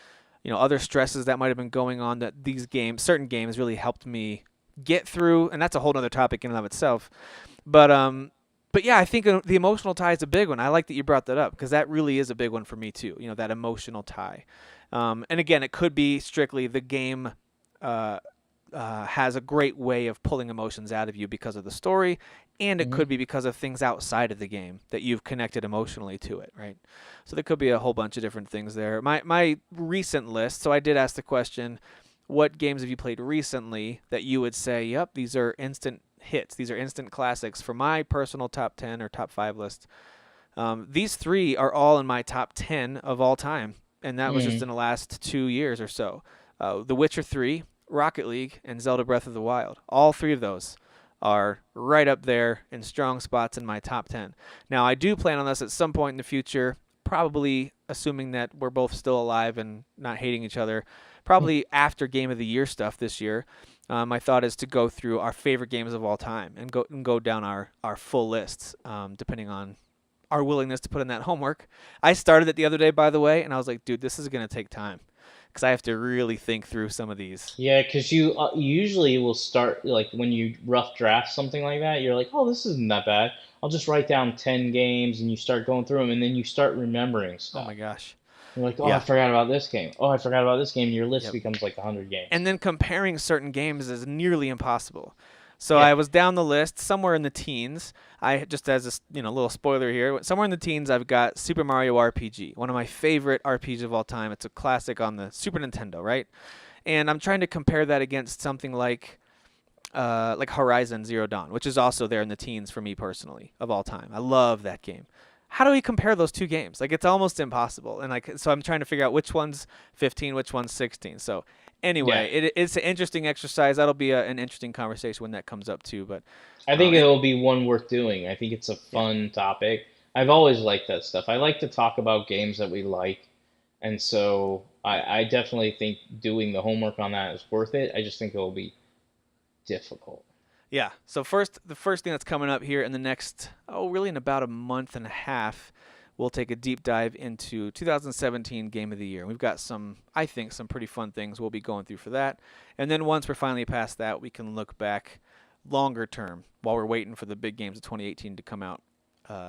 other stresses that might have been going on that certain games really helped me get through, and that's a whole other topic in and of itself. But yeah, I think the emotional tie is a big one. I like that you brought that up because that really is a big one for me too. That emotional tie. And again, it could be strictly the game has a great way of pulling emotions out of you because of the story, and it could be because of things outside of the game that you've connected emotionally to it, right? So there could be a whole bunch of different things there. My recent list, so I did ask the question, what games have you played recently that you would say, yep, these are instant hits, these are instant classics for my personal top 10 or top 5 list? These 3 are all in my top 10 of all time, and that was just in the last 2 years or so. The Witcher 3, Rocket League, and Zelda Breath of the Wild. All 3 of those are right up there in strong spots in my top 10. Now, I do plan on this at some point in the future, probably assuming that we're both still alive and not hating each other, probably after Game of the Year stuff this year. My thought is to go through our favorite games of all time and go down our full lists, depending on our willingness to put in that homework. I started it the other day, by the way, and I was like, dude, this is going to take time because I have to really think through some of these. Yeah, because you usually will start, like, when you rough draft something like that, you're like, oh, this isn't that bad. I'll just write down 10 games, and you start going through them, and then you start remembering Oh stuff. my gosh. You're like, oh, Yeah. I forgot about this game. Oh, I forgot about this game. And your list Yep. becomes like 100 games. And then comparing certain games is nearly impossible. So Yeah. I was down the list somewhere in the teens. I just as a little spoiler here, somewhere in the teens I've got Super Mario RPG, one of my favorite RPGs of all time. It's a classic on the Super Nintendo, right? And I'm trying to compare that against something like Horizon Zero Dawn, which is also there in the teens for me personally of all time. I love that game. How do we compare those 2 games? Like, it's almost impossible. And so I'm trying to figure out which one's 15, which one's 16. So anyway, it's an interesting exercise. That'll be an interesting conversation when that comes up too. But I think it'll be one worth doing. I think it's a fun topic. I've always liked that stuff. I like to talk about games that we like. And so I definitely think doing the homework on that is worth it. I just think it'll be difficult. yeah. So the first thing that's coming up here in the next, really in about a month and a half, we'll take a deep dive into 2017 Game of the Year. We've got I think some pretty fun things we'll be going through for that. And then once we're finally past that, we can look back longer term while we're waiting for the big games of 2018 to come out.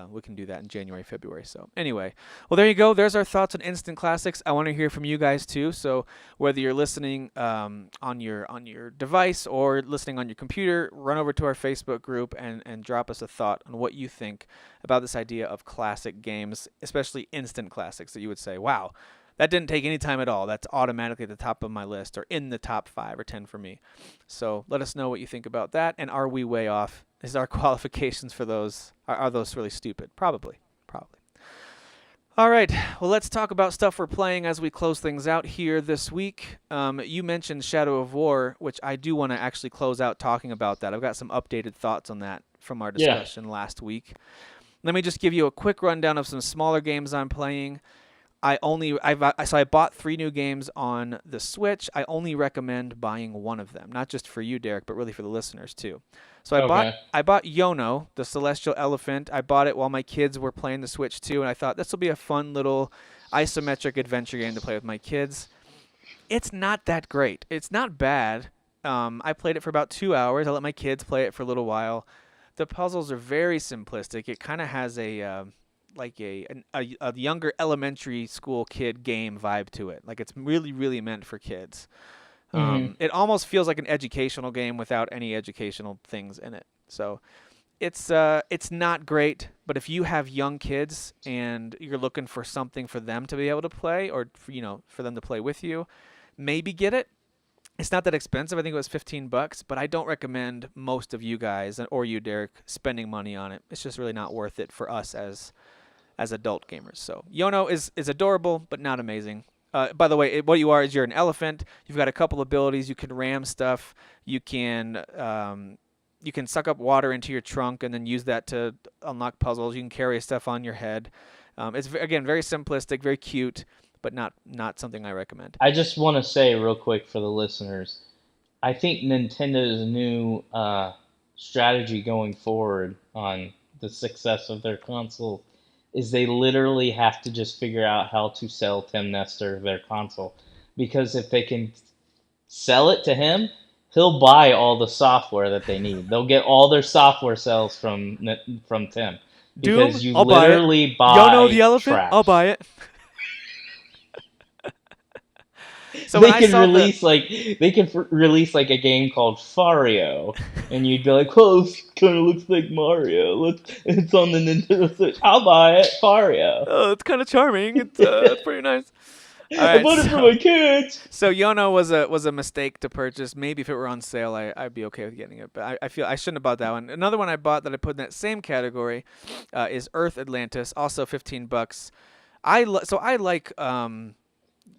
we can do that in January, February. So anyway, well, there you go. There's our thoughts on instant classics. I want to hear from you guys too. So whether you're listening on your device or listening on your computer, run over to our Facebook group and drop us a thought on what you think about this idea of classic games, especially instant classics that you would say, wow, that didn't take any time at all. That's automatically at the top of my list or in the top 5 or 10 for me. So let us know what you think about that. And are we way off? Is our qualifications for those, are those really stupid? Probably. All right. Well, let's talk about stuff we're playing as we close things out here this week. You mentioned Shadow of War, which I do want to actually close out talking about that. I've got some updated thoughts on that from our discussion last week. Let me just give you a quick rundown of some smaller games I'm playing. I bought 3 new games on the Switch. I only recommend buying one of them, not just for you, Derek, but really for the listeners too. So I bought Yono, the Celestial Elephant. I bought it while my kids were playing the Switch too, and I thought this will be a fun little isometric adventure game to play with my kids. It's not that great. It's not bad. I played it for about 2 hours. I let my kids play it for a little while. The puzzles are very simplistic. It kind of has a younger elementary school kid game vibe to it. Like it's really, really meant for kids. It almost feels like an educational game without any educational things in it. So it's not great, but if you have young kids and you're looking for something for them to be able to play or for them to play with you, maybe get it. It's not that expensive. I think it was $15, but I don't recommend most of you guys or you, Derek, spending money on it. It's just really not worth it for us as adult gamers. So Yono is adorable, but not amazing. By the way, what you are is you're an elephant. You've got a couple abilities. You can ram stuff. You can suck up water into your trunk and then use that to unlock puzzles. You can carry stuff on your head. It's again very simplistic, very cute, but not something I recommend. I just want to say real quick for the listeners, I think Nintendo's new strategy going forward on the success of their console is they literally have to just figure out how to sell Tim Nestor their console. Because if they can sell it to him, he'll buy all the software that they need. They'll get all their software sales from Tim. Because Doom, you I'll literally buy Yono the elephant, trash. I'll buy it. So they can release like a game called Fario, and you'd be like, "Oh, this kind of looks like Mario. It's on the Nintendo Switch. I'll buy it, Fario." Oh, it's kind of charming. It's pretty nice. All right, I bought it for my kids. So Yono was a mistake to purchase. Maybe if it were on sale, I'd be okay with getting it. But I feel I shouldn't have bought that one. Another one I bought that I put in that same category is Earth Atlantis, also $15. I like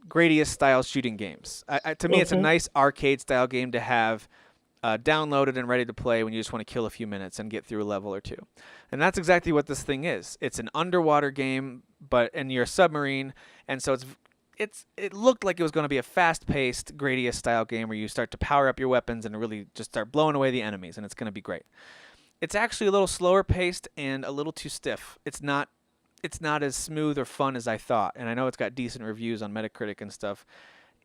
Gradius style shooting games. To me, it's a nice arcade style game to have downloaded and ready to play when you just want to kill a few minutes and get through a level or two. And that's exactly what this thing is. It's an underwater game, and you're a submarine, and so it looked like it was going to be a fast-paced Gradius style game where you start to power up your weapons and really just start blowing away the enemies, and it's going to be great. It's actually a little slower paced and a little too stiff. It's not as smooth or fun as I thought, and I know it's got decent reviews on Metacritic and stuff.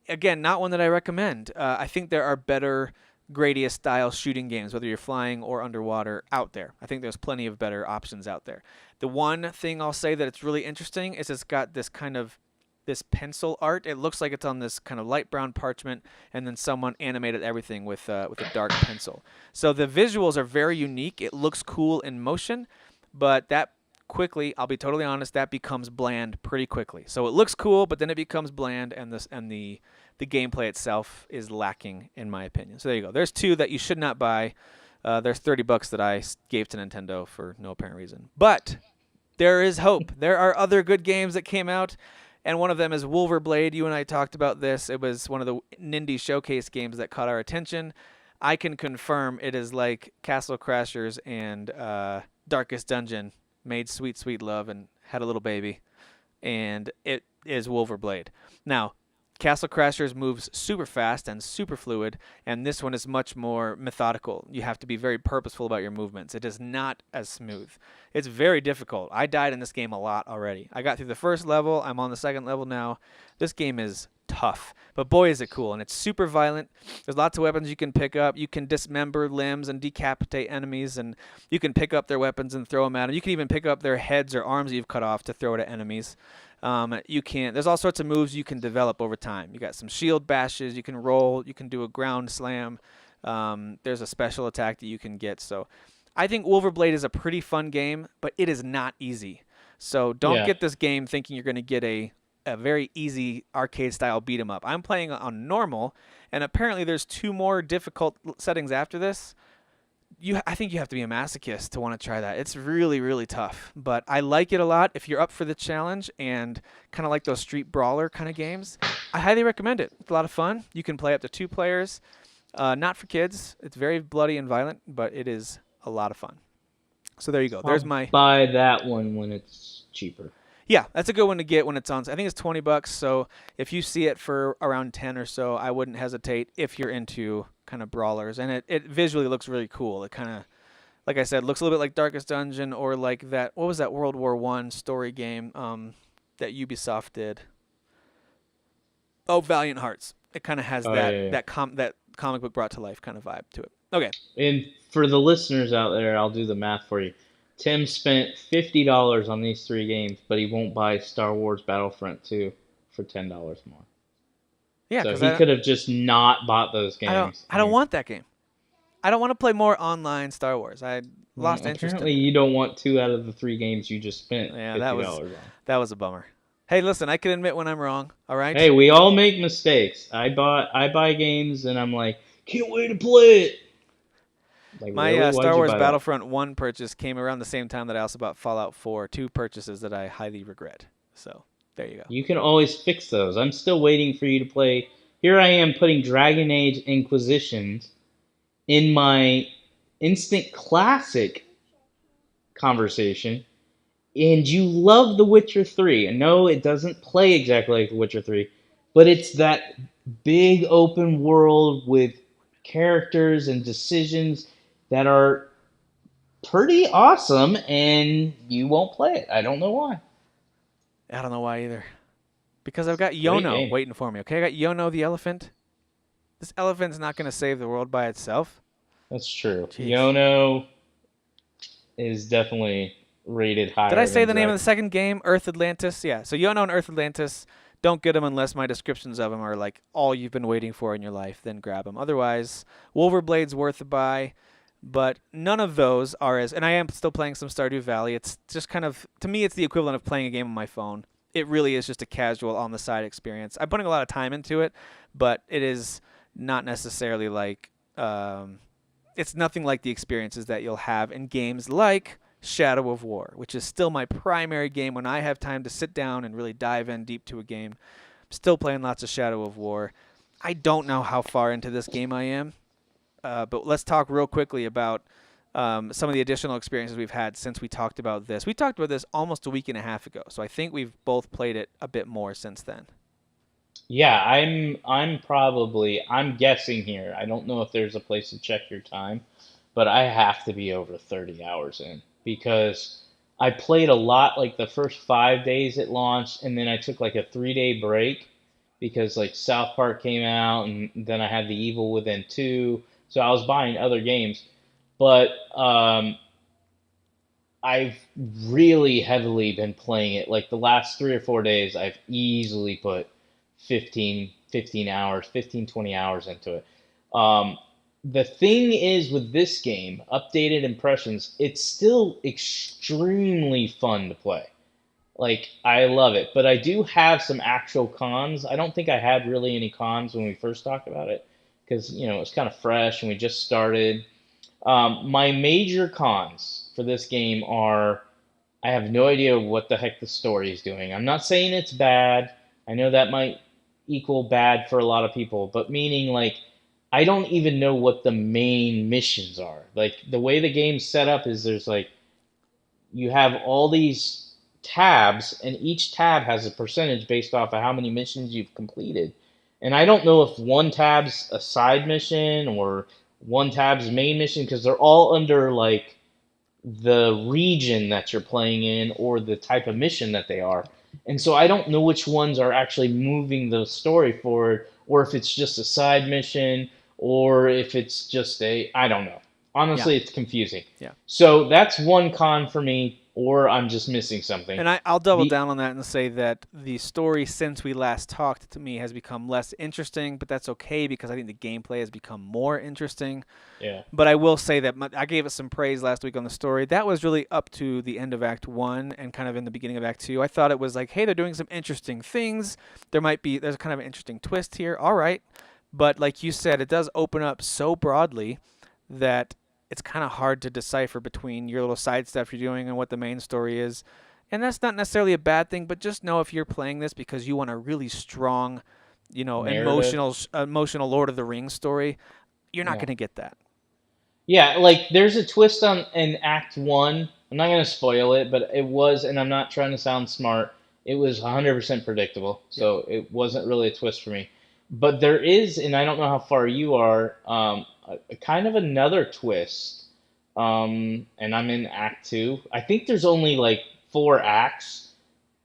Again, not one that I recommend. I think there are better Gradius-style shooting games, whether you're flying or underwater, out there. I think there's plenty of better options out there. The one thing I'll say that it's really interesting is it's got this pencil art. It looks like it's on this kind of light brown parchment, and then someone animated everything with a dark pencil. So the visuals are very unique. It looks cool in motion, but that quickly, I'll be totally honest, that becomes bland pretty quickly. So it looks cool, but then it becomes bland, and the gameplay itself is lacking, in my opinion. So there you go. There's 2 that you should not buy. There's $30 that I gave to Nintendo for no apparent reason. But there is hope. There are other good games that came out, and one of them is Wulver Blade. You and I talked about this. It was one of the Nindy Showcase games that caught our attention. I can confirm it is like Castle Crashers and Darkest Dungeon made sweet, sweet love and had a little baby, and it is Wulver Blade. Now, Castle Crashers moves super fast and super fluid, and this one is much more methodical. You have to be very purposeful about your movements. It is not as smooth. It's very difficult. I died in this game a lot already. I got through the first level. I'm on the second level now. This game is tough, but boy is it cool, and it's super violent. There's lots of weapons you can pick up. You can dismember limbs and decapitate enemies, and you can pick up their weapons and throw them at them. You can even pick up their heads or arms that you've cut off to throw at enemies. There's all sorts of moves you can develop over time. You got some shield bashes, you can roll, you can do a ground slam. There's a special attack that you can get. So I think Wulver Blade is a pretty fun game, but it is not easy. So don't get this game thinking you're going to get a very easy arcade style beat 'em up. I'm playing on normal, and apparently there's 2 more difficult settings after this. I think you have to be a masochist to want to try that. It's really, really tough, but I like it a lot. If you're up for the challenge and kind of like those street brawler kind of games, I highly recommend it. It's a lot of fun. You can play up to 2 players. Not for kids. It's very bloody and violent, but it is a lot of fun. So there you go. There's my buy that one when it's cheaper. Yeah, that's a good one to get when it's on. I think it's $20. So if you see it for around 10 or so, I wouldn't hesitate if you're into kind of brawlers. And it visually looks really cool. It kind of, like I said, looks a little bit like Darkest Dungeon or like that. What was that World War I story game that Ubisoft did? Oh, Valiant Hearts. It kind of has that comic book brought to life kind of vibe to it. Okay. And for the listeners out there, I'll do the math for you. Tim spent $50 on these 3 games, but he won't buy Star Wars Battlefront 2 for $10 more. Yeah, so he could have just not bought those games. I don't want that game. I don't want to play more online Star Wars. I lost interest. Apparently, you don't want 2 out of the 3 games you just spent $50 on. That was a bummer. Hey, listen, I can admit when I'm wrong. All right. Hey, we all make mistakes. I buy games and I'm like, can't wait to play it. Like, my really? Star Wars Battlefront 1 purchase came around the same time that I also bought Fallout 4, 2 purchases that I highly regret. So there you go. You can always fix those. I'm still waiting for you to play. Here I am putting Dragon Age Inquisitions in my instant classic conversation, and you love The Witcher 3. And no, it doesn't play exactly like The Witcher 3, but it's that big open world with characters and decisions that are pretty awesome, and you won't play it. I don't know why. I don't know why either. Because I've got Yono waiting for me, okay? I got Yono the elephant. This elephant's not going to save the world by itself. That's true. Jeez. Yono is definitely rated higher. Did I say the name of the second game? Earth Atlantis? Yeah, so Yono and Earth Atlantis, don't get them unless my descriptions of them are like all you've been waiting for in your life. Then grab them. Otherwise, Wulver Blade's worth a buy. But none of those are and I am still playing some Stardew Valley. It's just kind of, to me, it's the equivalent of playing a game on my phone. It really is just a casual on-the-side experience. I'm putting a lot of time into it, but it is not necessarily like, it's nothing like the experiences that you'll have in games like Shadow of War, which is still my primary game when I have time to sit down and really dive in deep to a game. I'm still playing lots of Shadow of War. I don't know how far into this game I am. But let's talk real quickly about some of the additional experiences we've had since we talked about this. We talked about this almost a week and a half ago, so I think we've both played it a bit more since then. Yeah, I'm guessing here. I don't know if there's a place to check your time, but I have to be over 30 hours in because I played a lot like the first 5 days it launched, and then I took like a 3-day break because like South Park came out, and then I had The Evil Within 2. So I was buying other games, but I've really heavily been playing it. Like the last 3 or 4 days, I've easily put 15 hours, 15, 20 hours into it. The thing is with this game, updated impressions, it's still extremely fun to play. Like, I love it, but I do have some actual cons. I don't think I had really any cons when we first talked about it, because, you know, it's kind of fresh and we just started. My major cons for this game are I have no idea what the heck the story is doing. I'm not saying it's bad. I know that might equal bad for a lot of people, but meaning, like, I don't even know what the main missions are. Like, the way the game's set up is there's, like, you have all these tabs, and each tab has a percentage based off of how many missions you've completed. And I don't know if one tab's a side mission or one tab's main mission because they're all under like the region that you're playing in or the type of mission that they are. And so I don't know which ones are actually moving the story forward, or if it's just a side mission, or if it's just I don't know. Honestly, it's confusing. Yeah. So that's one con for me, or I'm just missing something. And I'll double down on that and say that the story since we last talked to me has become less interesting, but that's okay because I think the gameplay has become more interesting. Yeah. But I will say that I gave it some praise last week on the story. That was really up to the end of Act 1 and kind of in the beginning of Act 2. I thought it was like, hey, they're doing some interesting things. There's kind of an interesting twist here. All right. But like you said, it does open up so broadly that it's kind of hard to decipher between your little side stuff you're doing and what the main story is. And that's not necessarily a bad thing, but just know if you're playing this because you want a really strong, emotional Lord of the Rings story, you're not going to get that. Yeah, like there's a twist in Act 1. I'm not going to spoil it, but it was, and I'm not trying to sound smart, it was 100% predictable. So it wasn't really a twist for me. But there is, and I don't know how far you are, a kind of another twist. And I'm in Act 2. I think there's only like 4 acts,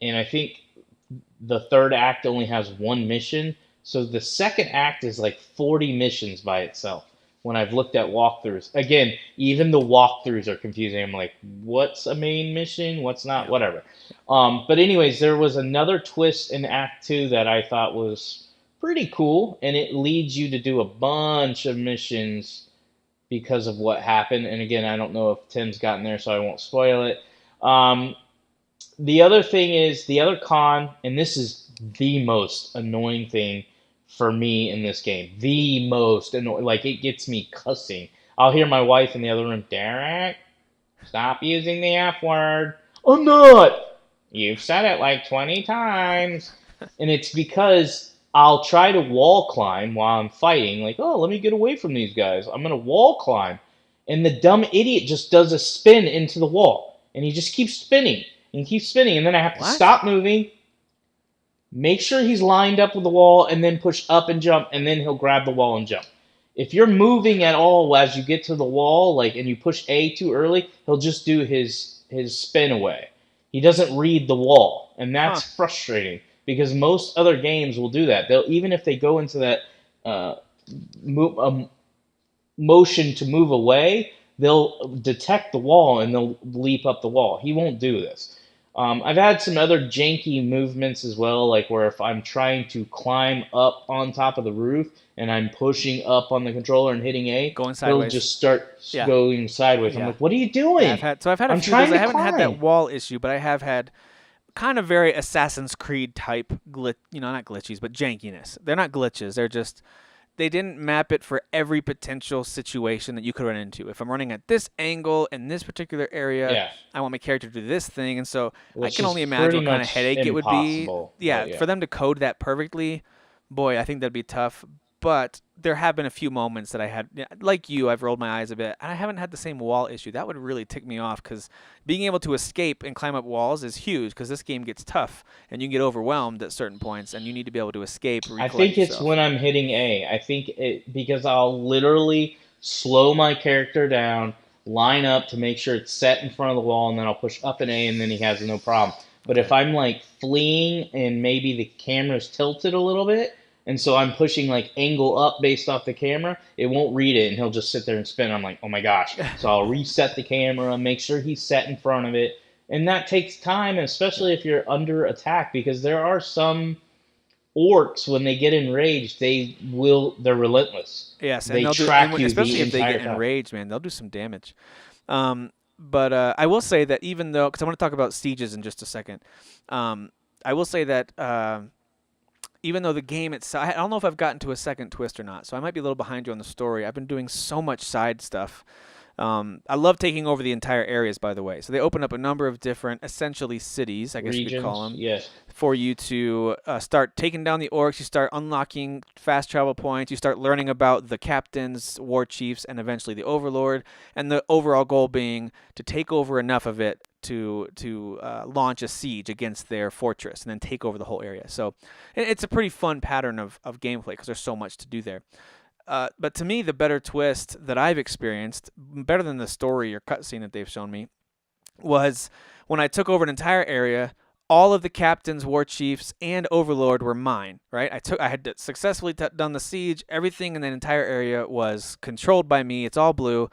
and I think the third act only has 1 mission. So the second act is like 40 missions by itself. When I've looked at walkthroughs, again, even the walkthroughs are confusing. I'm like, what's a main mission? What's not? Whatever. But anyways, there was another twist in Act 2 that I thought was pretty cool, and it leads you to do a bunch of missions because of what happened. And again, I don't know if Tim's gotten there, so I won't spoil it. The other thing is, the other con, and this is the most annoying thing for me in this game. The most annoying. Like, it gets me cussing. I'll hear my wife in the other room, Derek, stop using the F word. I'm not. You've said it like 20 times. And it's because I'll try to wall climb while I'm fighting. Like, oh, let me get away from these guys. I'm going to wall climb. And the dumb idiot just does a spin into the wall. And he just keeps spinning. And he keeps spinning. And then I have to stop moving, make sure he's lined up with the wall, and then push up and jump. And then he'll grab the wall and jump. If you're moving at all as you get to the wall, like, and you push A too early, he'll just do his spin away. He doesn't read the wall. And that's frustrating. Because most other games will do that. They'll, even if they go into that motion to move away, they'll detect the wall and they'll leap up the wall. He won't do this. I've had some other janky movements as well, like where if I'm trying to climb up on top of the roof and I'm pushing up on the controller and hitting A, going sideways, he'll just start going sideways. I'm like, what are you doing? Yeah, I've had a few of those. I haven't had that wall issue, but I have had kind of very Assassin's Creed type not glitches, but jankiness. They're not glitches. They're just, they didn't map it for every potential situation that you could run into. If I'm running at this angle in this particular area, I want my character to do this thing. And so I can only imagine what kind of headache it would be. Yeah, for them to code that perfectly, boy, I think that'd be tough. But there have been a few moments that I had, like you, I've rolled my eyes a bit, and I haven't had the same wall issue. That would really tick me off because being able to escape and climb up walls is huge because this game gets tough and you can get overwhelmed at certain points and you need to be able to escape. I think it's when I'm hitting A. I think because I'll literally slow my character down, line up to make sure it's set in front of the wall, and then I'll push up an A and then he has no problem. But if I'm like fleeing and maybe the camera's tilted a little bit, and so I'm pushing like angle up based off the camera, it won't read it, and he'll just sit there and spin. I'm like, oh my gosh. So I'll reset the camera, make sure he's set in front of it. And that takes time, especially if you're under attack, because there are some orcs, when they get enraged, they're relentless. Yes, they and track you especially if they get time. enraged, man, they'll do some damage. But I will say that even though, because I want to talk about sieges in just a second, I will say that even though the game itself, I don't know if I've gotten to a second twist or not, so I might be a little behind you on the story. I've been doing so much side stuff I love taking over the entire areas, by the way. So they open up a number of different, essentially cities, I guess you could call them, Yes. for you to start taking down the orcs. You start unlocking fast travel points. You start learning about the captains, war chiefs, and eventually the overlord. And the overall goal being to take over enough of it to launch a siege against their fortress and then take over the whole area. So it's a pretty fun pattern of gameplay because there's so much to do there. But to me, the better twist that I've experienced, better than the story or cutscene that they've shown me, was when I took over an entire area. All of the captains, war chiefs, and overlord were mine. Right? I had successfully done the siege. Everything in that entire area was controlled by me. It's all blue.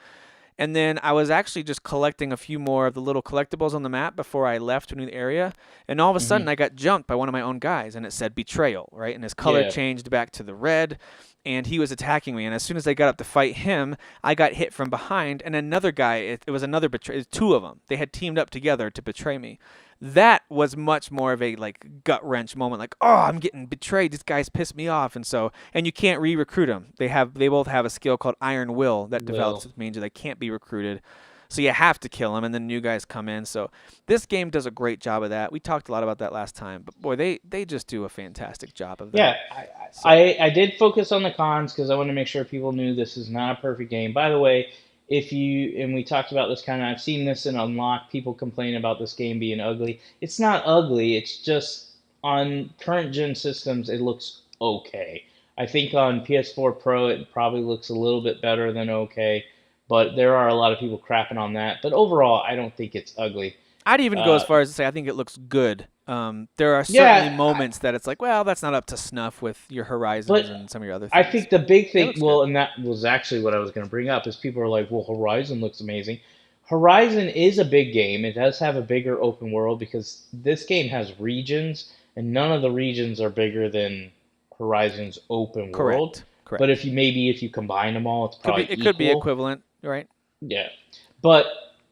And then I was actually just collecting a few more of the little collectibles on the map before I left to the area. And all of a sudden, I got jumped by one of my own guys, and it said betrayal, right? And his color changed back to the red, and he was attacking me. And as soon as I got up to fight him, I got hit from behind, and another guy, it was another betrayal. Two of them. They had teamed up together to betray me. That was much more of a like gut wrench moment, like, oh, I'm getting betrayed. These guys pissed me off, and you can't re-recruit them. They both have a skill called Iron Will that develops, which means they can't be recruited. So you have to kill them, and then new guys come in. So this game does a great job of that. We talked a lot about that last time, but boy, they just do a fantastic job of that. Yeah, I did focus on the cons because I want to make sure people knew this is not a perfect game. By the way, and we talked about this I've seen this in Unlock, people complain about this game being ugly. It's not ugly, it's just on current gen systems, it looks okay. I think on PS4 Pro, it probably looks a little bit better than okay, but there are a lot of people crapping on that. But overall, I don't think it's ugly. I'd even go as far as to say I think it looks good. There are certainly moments that it's like, well, that's not up to snuff with your Horizons and some of your other things. I think the big thing, and that was actually what I was going to bring up, is people are like, well, Horizon looks amazing. Horizon is a big game. It does have a bigger open world because this game has regions, and none of the regions are bigger than Horizon's open world. Correct. But if you combine them all, it's probably equal. It could be equivalent, right? Yeah. But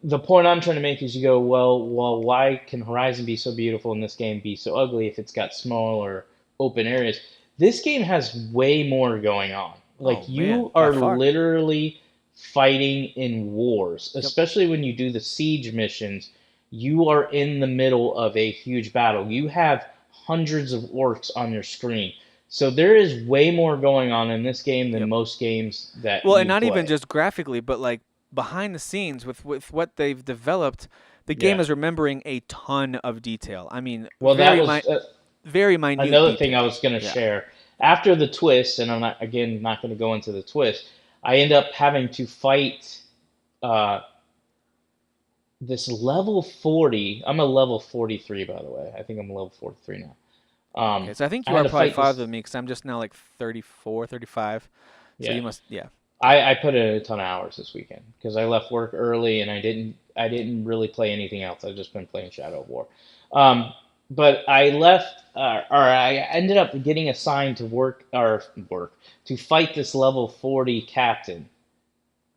the point I'm trying to make is you go, well, why can Horizon be so beautiful and this game be so ugly if it's got smaller open areas? This game has way more going on. Like, you are literally fighting in wars, especially when you do the siege missions. You are in the middle of a huge battle. You have hundreds of orcs on your screen. So there is way more going on in this game than most games that and not even just graphically, but like behind the scenes with what they've developed, the game is remembering a ton of detail. I mean, very minute. Another thing I was going to share after the twist, and I'm not going to go into the twist. I end up having to fight this level 40. I'm a level 43, by the way. I think I'm a level 43 now. Okay, so I think you are probably farther than me because I'm just now like 34, 35. So you must, I put in a ton of hours this weekend because I left work early and I didn't really play anything else. I've just been playing Shadow of War. But I left, or I ended up getting assigned to fight this level 40 captain.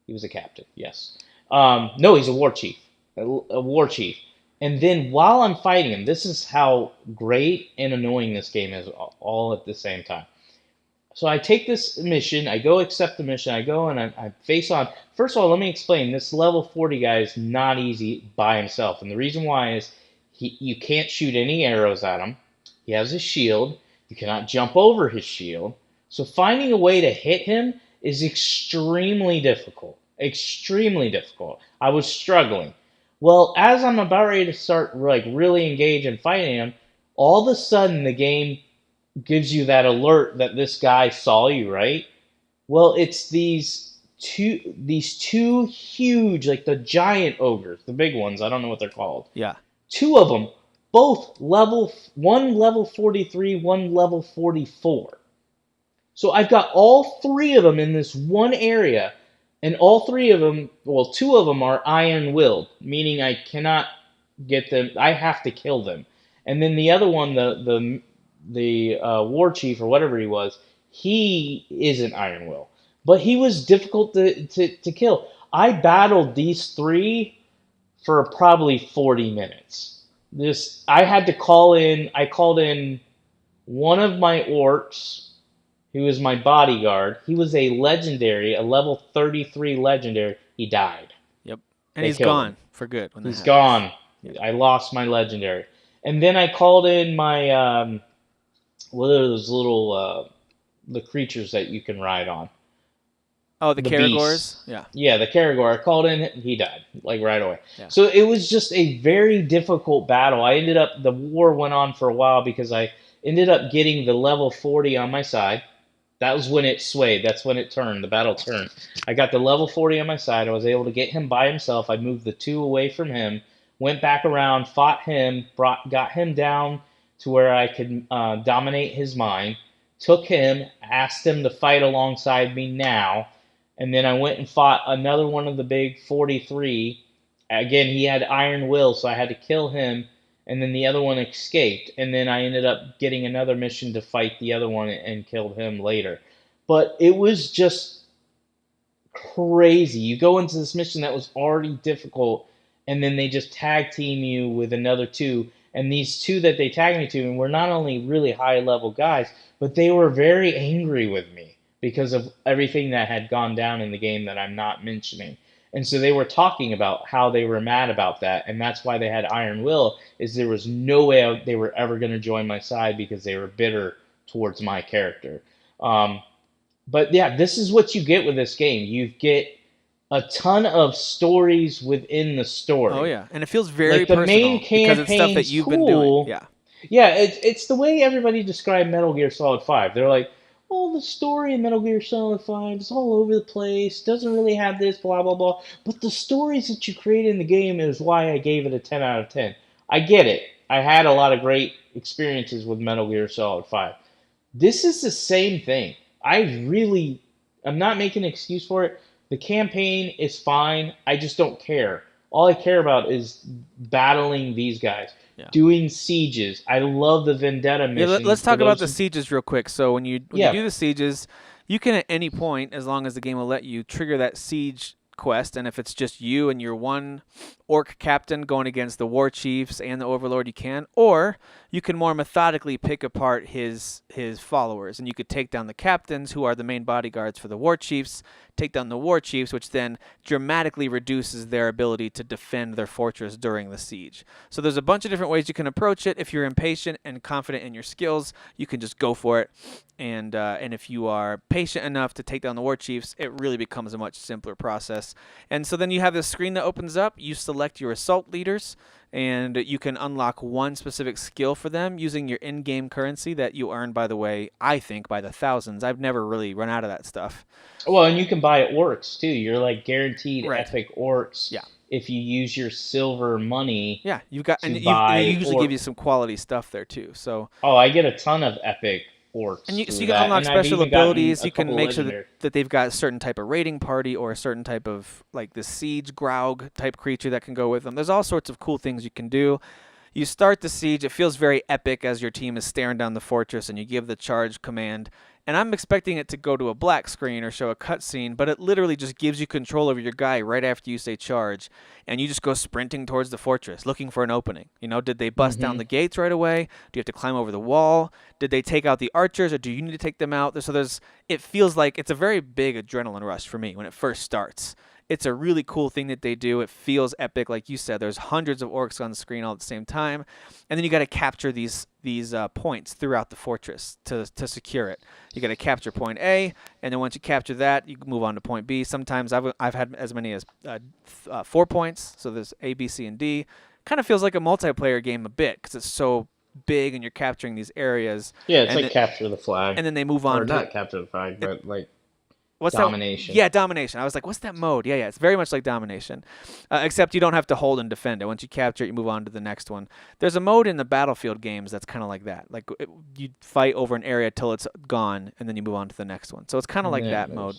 He was a captain, yes. No, he's a war chief. A war chief. And then while I'm fighting him, this is how great and annoying this game is all at the same time. So I take this mission, I go accept the mission, I go and I face on. First of all, let me explain, this level 40 guy is not easy by himself. And the reason why is you can't shoot any arrows at him. He has a shield. You cannot jump over his shield. So finding a way to hit him is extremely difficult. Extremely difficult. I was struggling. Well, as I'm about ready to start really engage in fighting him, all of a sudden the game gives you that alert that this guy saw you, right? Well, it's these two huge, like the giant ogres, the big ones, I don't know what they're called. Yeah. Two of them, both one level 43, one level 44. So I've got all three of them in this one area. And all three of them, well, two of them are iron-willed, meaning I cannot get them. I have to kill them. And then the other one, the war chief or whatever he was, he isn't iron-willed, but he was difficult to kill. I battled these three for probably 40 minutes. I had to call in. I called in one of my orcs. He was my bodyguard. He was a legendary, a level 33 legendary. He died. And They he's killed gone him. for good. When that He's happens. gone. I lost my legendary. And then I called in my what are those little the creatures that you can ride on? Oh, the The Caragors? beasts. Yeah. Yeah, the Caragor. I called in, he died like right away. Yeah. So it was just a very difficult battle. The war went on for a while because I ended up getting the level 40 on my side. That was when it swayed. That's when it turned. The battle turned. I got the level 40 on my side. I was able to get him by himself. I moved the 2 away from him, went back around, fought him, got him down to where I could dominate his mind, took him, asked him to fight alongside me now, and then I went and fought another one of the big 43. Again, he had Iron Will, so I had to kill him, and then the other one escaped, and then I ended up getting another mission to fight the other one and killed him later. But it was just crazy. You go into this mission that was already difficult, and then they just tag team you with another 2. And these 2 that they tagged me to were not only really high level guys, but they were very angry with me because of everything that had gone down in the game that I'm not mentioning. And so they were talking about how they were mad about that, and that's why they had Iron Will, is there was no way they were ever going to join my side because they were bitter towards my character. But yeah, this is what you get with this game. You get a ton of stories within the story. Oh yeah, and it feels very Like the personal main because it's stuff that campaign's you've been doing. cool. Yeah. Yeah, it's the way everybody described Metal Gear Solid 5. They're like, oh, the story in Metal Gear Solid 5 is all over the place, doesn't really have this, blah, blah, blah. But the stories that you create in the game is why I gave it a 10 out of 10. I get it. I had a lot of great experiences with Metal Gear Solid 5. This is the same thing. I'm not making an excuse for it. The campaign is fine. I just don't care. All I care about is battling these guys. Yeah. Doing sieges. I love the Vendetta Yeah, missions. let's talk for about those the sieges real quick. So when you do the sieges, you can at any point, as long as the game will let you, trigger that siege quest. And if it's just you and your one orc captain going against the war chiefs and the overlord, you can. Or you can more methodically pick apart his followers, and you could take down the captains, who are the main bodyguards for the war chiefs, take down the war chiefs, which then dramatically reduces their ability to defend their fortress during the siege. So there's a bunch of different ways you can approach it. If you're impatient and confident in your skills, you can just go for it. And if you are patient enough to take down the war chiefs, it really becomes a much simpler process. And so then you have this screen that opens up. You select your assault leaders, and you can unlock one specific skill for them using your in-game currency that you earn, by the way, I think, by the thousands. I've never really run out of that stuff. Well, and you can buy orcs, too. You're, like, guaranteed Right. epic orcs if you use your silver money. Yeah, you've got, and buy they usually give you some quality stuff there, too. So. Oh, I get a ton of epic orcs. And so you that. can unlock And special abilities. You can couple make sure legendary. that they've got a certain type of raiding party or a certain type of, like, the siege Graug type creature that can go with them. There's all sorts of cool things you can do. You start the siege. It feels very epic as your team is staring down the fortress, and you give the charge command. And I'm expecting it to go to a black screen or show a cutscene, but it literally just gives you control over your guy right after you say charge, and you just go sprinting towards the fortress, looking for an opening. You know, did they bust down the gates right away? Do you have to climb over the wall? Did they take out the archers, or do you need to take them out? So it feels like it's a very big adrenaline rush for me when it first starts. It's a really cool thing that they do. It feels epic, like you said. There's hundreds of orcs on the screen all at the same time, and then you got to capture these points throughout the fortress to secure it. You got to capture point A, and then once you capture that, you can move on to point B. Sometimes I've had as many as 4 points. So there's A, B, C, and D. Kind of feels like a multiplayer game a bit because it's so big and you're capturing these areas. Yeah, it's like capture the flag. And then they move on or to not capture the flag, but like. What's domination. That? Yeah, domination. I was like, what's that mode? Yeah, it's very much like domination, except you don't have to hold and defend it. Once you capture it, you move on to the next one. There's a mode in the Battlefield games that's kind of like that. Like you fight over an area till it's gone, and then you move on to the next one. So it's kind of like that mode.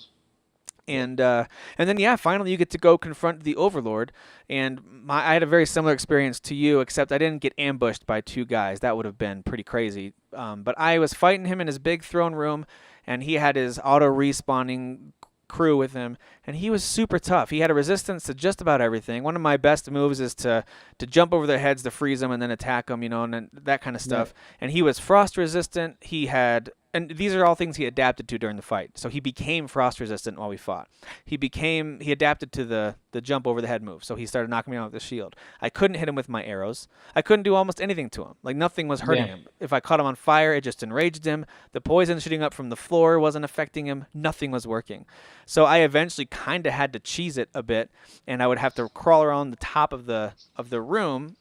And then finally you get to go confront the Overlord. And I had a very similar experience to you, except I didn't get ambushed by 2 guys. That would have been pretty crazy. But I was fighting him in his big throne room, and he had his auto-respawning crew with him, and he was super tough. He had a resistance to just about everything. One of my best moves is to jump over their heads to freeze them and then attack them, and then that kind of stuff. Yeah. And he was frost resistant. He had and these are all things he adapted to during the fight. So he became frost resistant while we fought. He adapted to the jump over the head move. So he started knocking me out with the shield. I couldn't hit him with my arrows. I couldn't do almost anything to him. Like nothing was hurting him. If I caught him on fire, it just enraged him. The poison shooting up from the floor wasn't affecting him. Nothing was working. So I eventually kind of had to cheese it a bit, and I would have to crawl around the top of the room,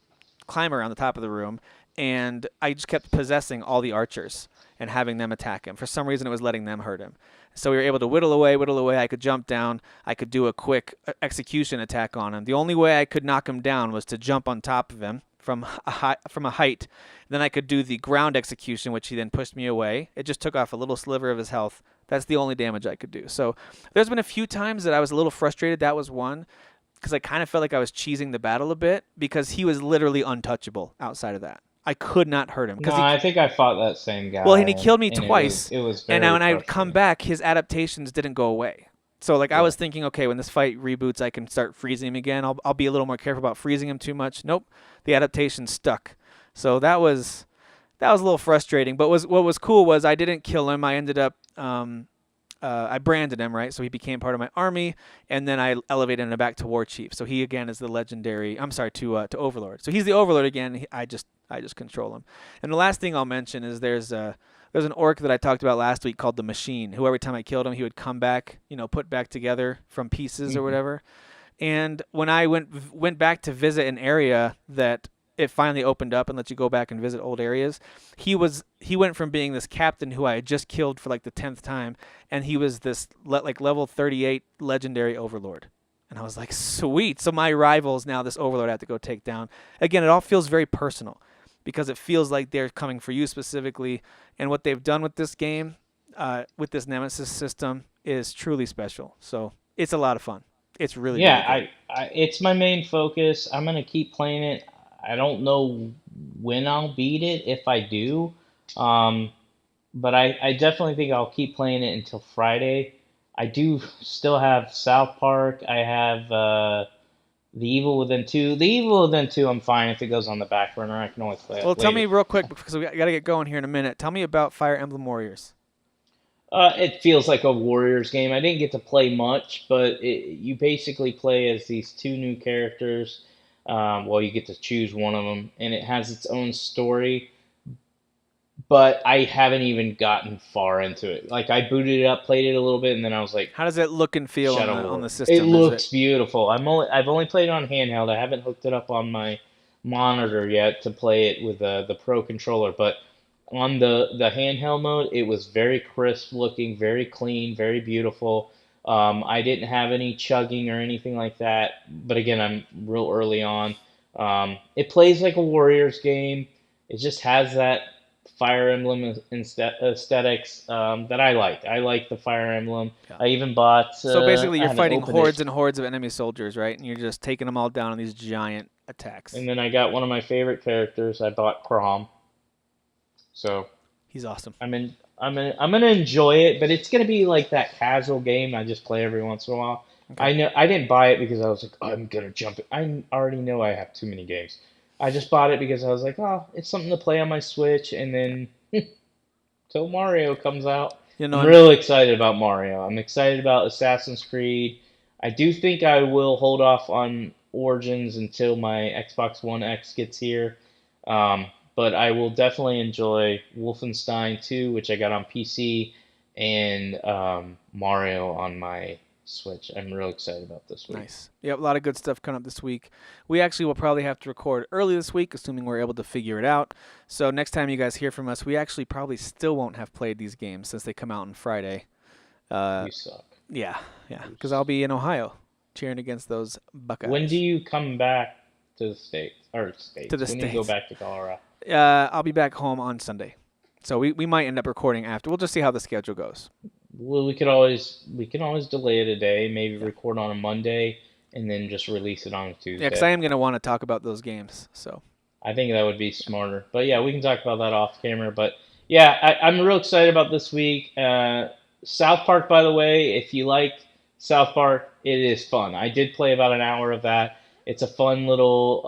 climb around the top of the room, and I just kept possessing all the archers and having them attack him. For some reason, it was letting them hurt him. So we were able to whittle away. I could jump down. I could do a quick execution attack on him. The only way I could knock him down was to jump on top of him from a height. Then I could do the ground execution, which he then pushed me away. It just took off a little sliver of his health. That's the only damage I could do. So there's been a few times that I was a little frustrated. That was one, because I kind of felt like I was cheesing the battle a bit, because he was literally untouchable outside of that. I could not hurt him. No, I think I fought that same guy. Well, and he killed me twice. It was very and when I would come back, his adaptations didn't go away. So, like, I was thinking, okay, when this fight reboots, I can start freezing him again. I'll be a little more careful about freezing him too much. Nope, the adaptation stuck. So that was a little frustrating. But what was cool was I didn't kill him. I ended up I branded him, right? So he became part of my army, and then I elevated him back to War Chief. So he again is the legendary. I'm sorry, to Overlord. So he's the Overlord again. I just control him. And the last thing I'll mention is there's an orc that I talked about last week called the Machine, who every time I killed him, he would come back, put back together from pieces or whatever. And when I went back to visit an area that it finally opened up and let you go back and visit old areas, he went from being this captain who I had just killed for like the 10th time, and he was this like level 38 legendary Overlord. And I was like, sweet. So my rival is now this Overlord I have to go take down. Again, it all feels very personal, because it feels like they're coming for you specifically. And what they've done with this game, with this Nemesis system, is truly special. So it's a lot of fun. It's really really good. It's my main focus. I'm gonna keep playing it. I don't know when I'll beat it, if I do, but I definitely think I'll keep playing it until Friday. I do still have South Park. I have The Evil Within 2. The Evil Within 2, I'm fine if it goes on the back burner. I can always play it. Well, tell me real quick, because we got to get going here in a minute. Tell me about Fire Emblem Warriors. It feels like a Warriors game. I didn't get to play much, but you basically play as these two new characters. Well, you get to choose one of them, and it has its own story. But I haven't even gotten far into it. Like, I booted it up, played it a little bit, and then I was like, how does it look and feel on the system? It looks beautiful. I've only played it on handheld. I haven't hooked it up on my monitor yet to play it with the Pro controller. But on the handheld mode, it was very crisp looking, very clean, very beautiful. I didn't have any chugging or anything like that. But again, I'm real early on. It plays like a Warriors game. It just has that Fire Emblem aesthetics that I like. I like the Fire Emblem. Yeah. I even bought... so basically you're fighting hordes and hordes of enemy soldiers, right? And you're just taking them all down on these giant attacks. And then I got one of my favorite characters. I bought Crom. So... he's awesome. I'm gonna enjoy it, but it's gonna be like that casual game I just play every once in a while. Okay. I know I didn't buy it because I was like, I'm gonna jump it. I already know I have too many games. I just bought it because I was like, oh, it's something to play on my Switch, and then till Mario comes out. I'm real excited about Mario. I'm excited about Assassin's Creed. I do think I will hold off on Origins until my Xbox One X gets here. But I will definitely enjoy Wolfenstein 2, which I got on PC, and Mario on my Switch. I'm real excited about this week. Nice. Yep, a lot of good stuff coming up this week. We actually will probably have to record early this week, assuming we're able to figure it out. So next time you guys hear from us, we actually probably still won't have played these games since they come out on Friday. You suck. Yeah, because I'll be in Ohio cheering against those Buckeyes. When do you come back to the States? To the States. When do you go back to Colorado? I'll be back home on Sunday. So we might end up recording after. We'll just see how the schedule goes. Well, we can always delay it a day, maybe record on a Monday, and then just release it on a Tuesday. Yeah, because I am going to want to talk about those games. So I think that would be smarter. But yeah, we can talk about that off camera. But yeah, I'm real excited about this week. South Park, by the way, if you like South Park, it is fun. I did play about an hour of that. It's a fun little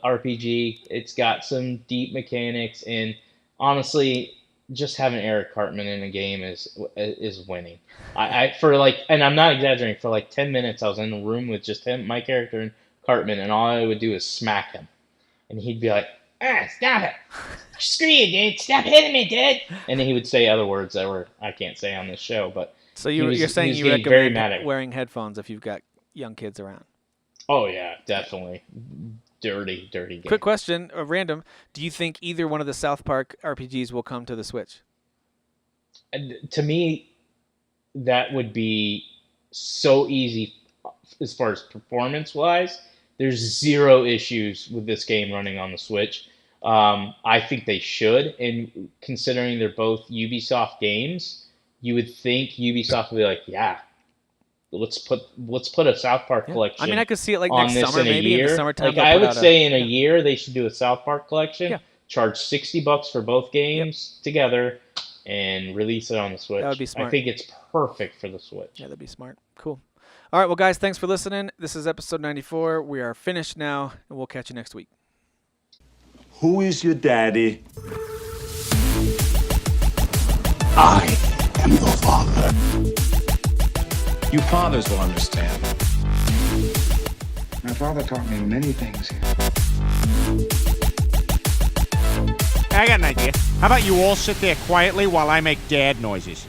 RPG. It's got some deep mechanics, and honestly, just having Eric Cartman in a game is winning. I for like, and I'm not exaggerating. For like 10 minutes, I was in a room with just him, my character, and Cartman, and all I would do is smack him, and he'd be like, stop it, screw you, dude, stop hitting me, dude. And then he would say other words that I can't say on this show, but. So you're saying you recommend wearing headphones if you've got young kids around? Oh yeah, definitely. Dirty game. Quick question, random. Do you think either one of the South Park RPGs will come to the Switch? To me, that would be so easy as far as performance-wise. There's zero issues with this game running on the Switch. I think they should, and considering they're both Ubisoft games, you would think Ubisoft would be like, yeah, let's put a South Park collection. I mean, I could see it like on next summer, maybe in the summertime. Like I would say in a year they should do a South Park collection. Yeah. Charge $60 for both games together, and release it on the Switch. That would be smart. I think it's perfect for the Switch. Yeah, that'd be smart. Cool. All right, well, guys, thanks for listening. This is episode 94. We are finished now, and we'll catch you next week. Who is your daddy? I am the father. You fathers will understand. My father taught me many things. I got an idea. How about you all sit there quietly while I make dad noises?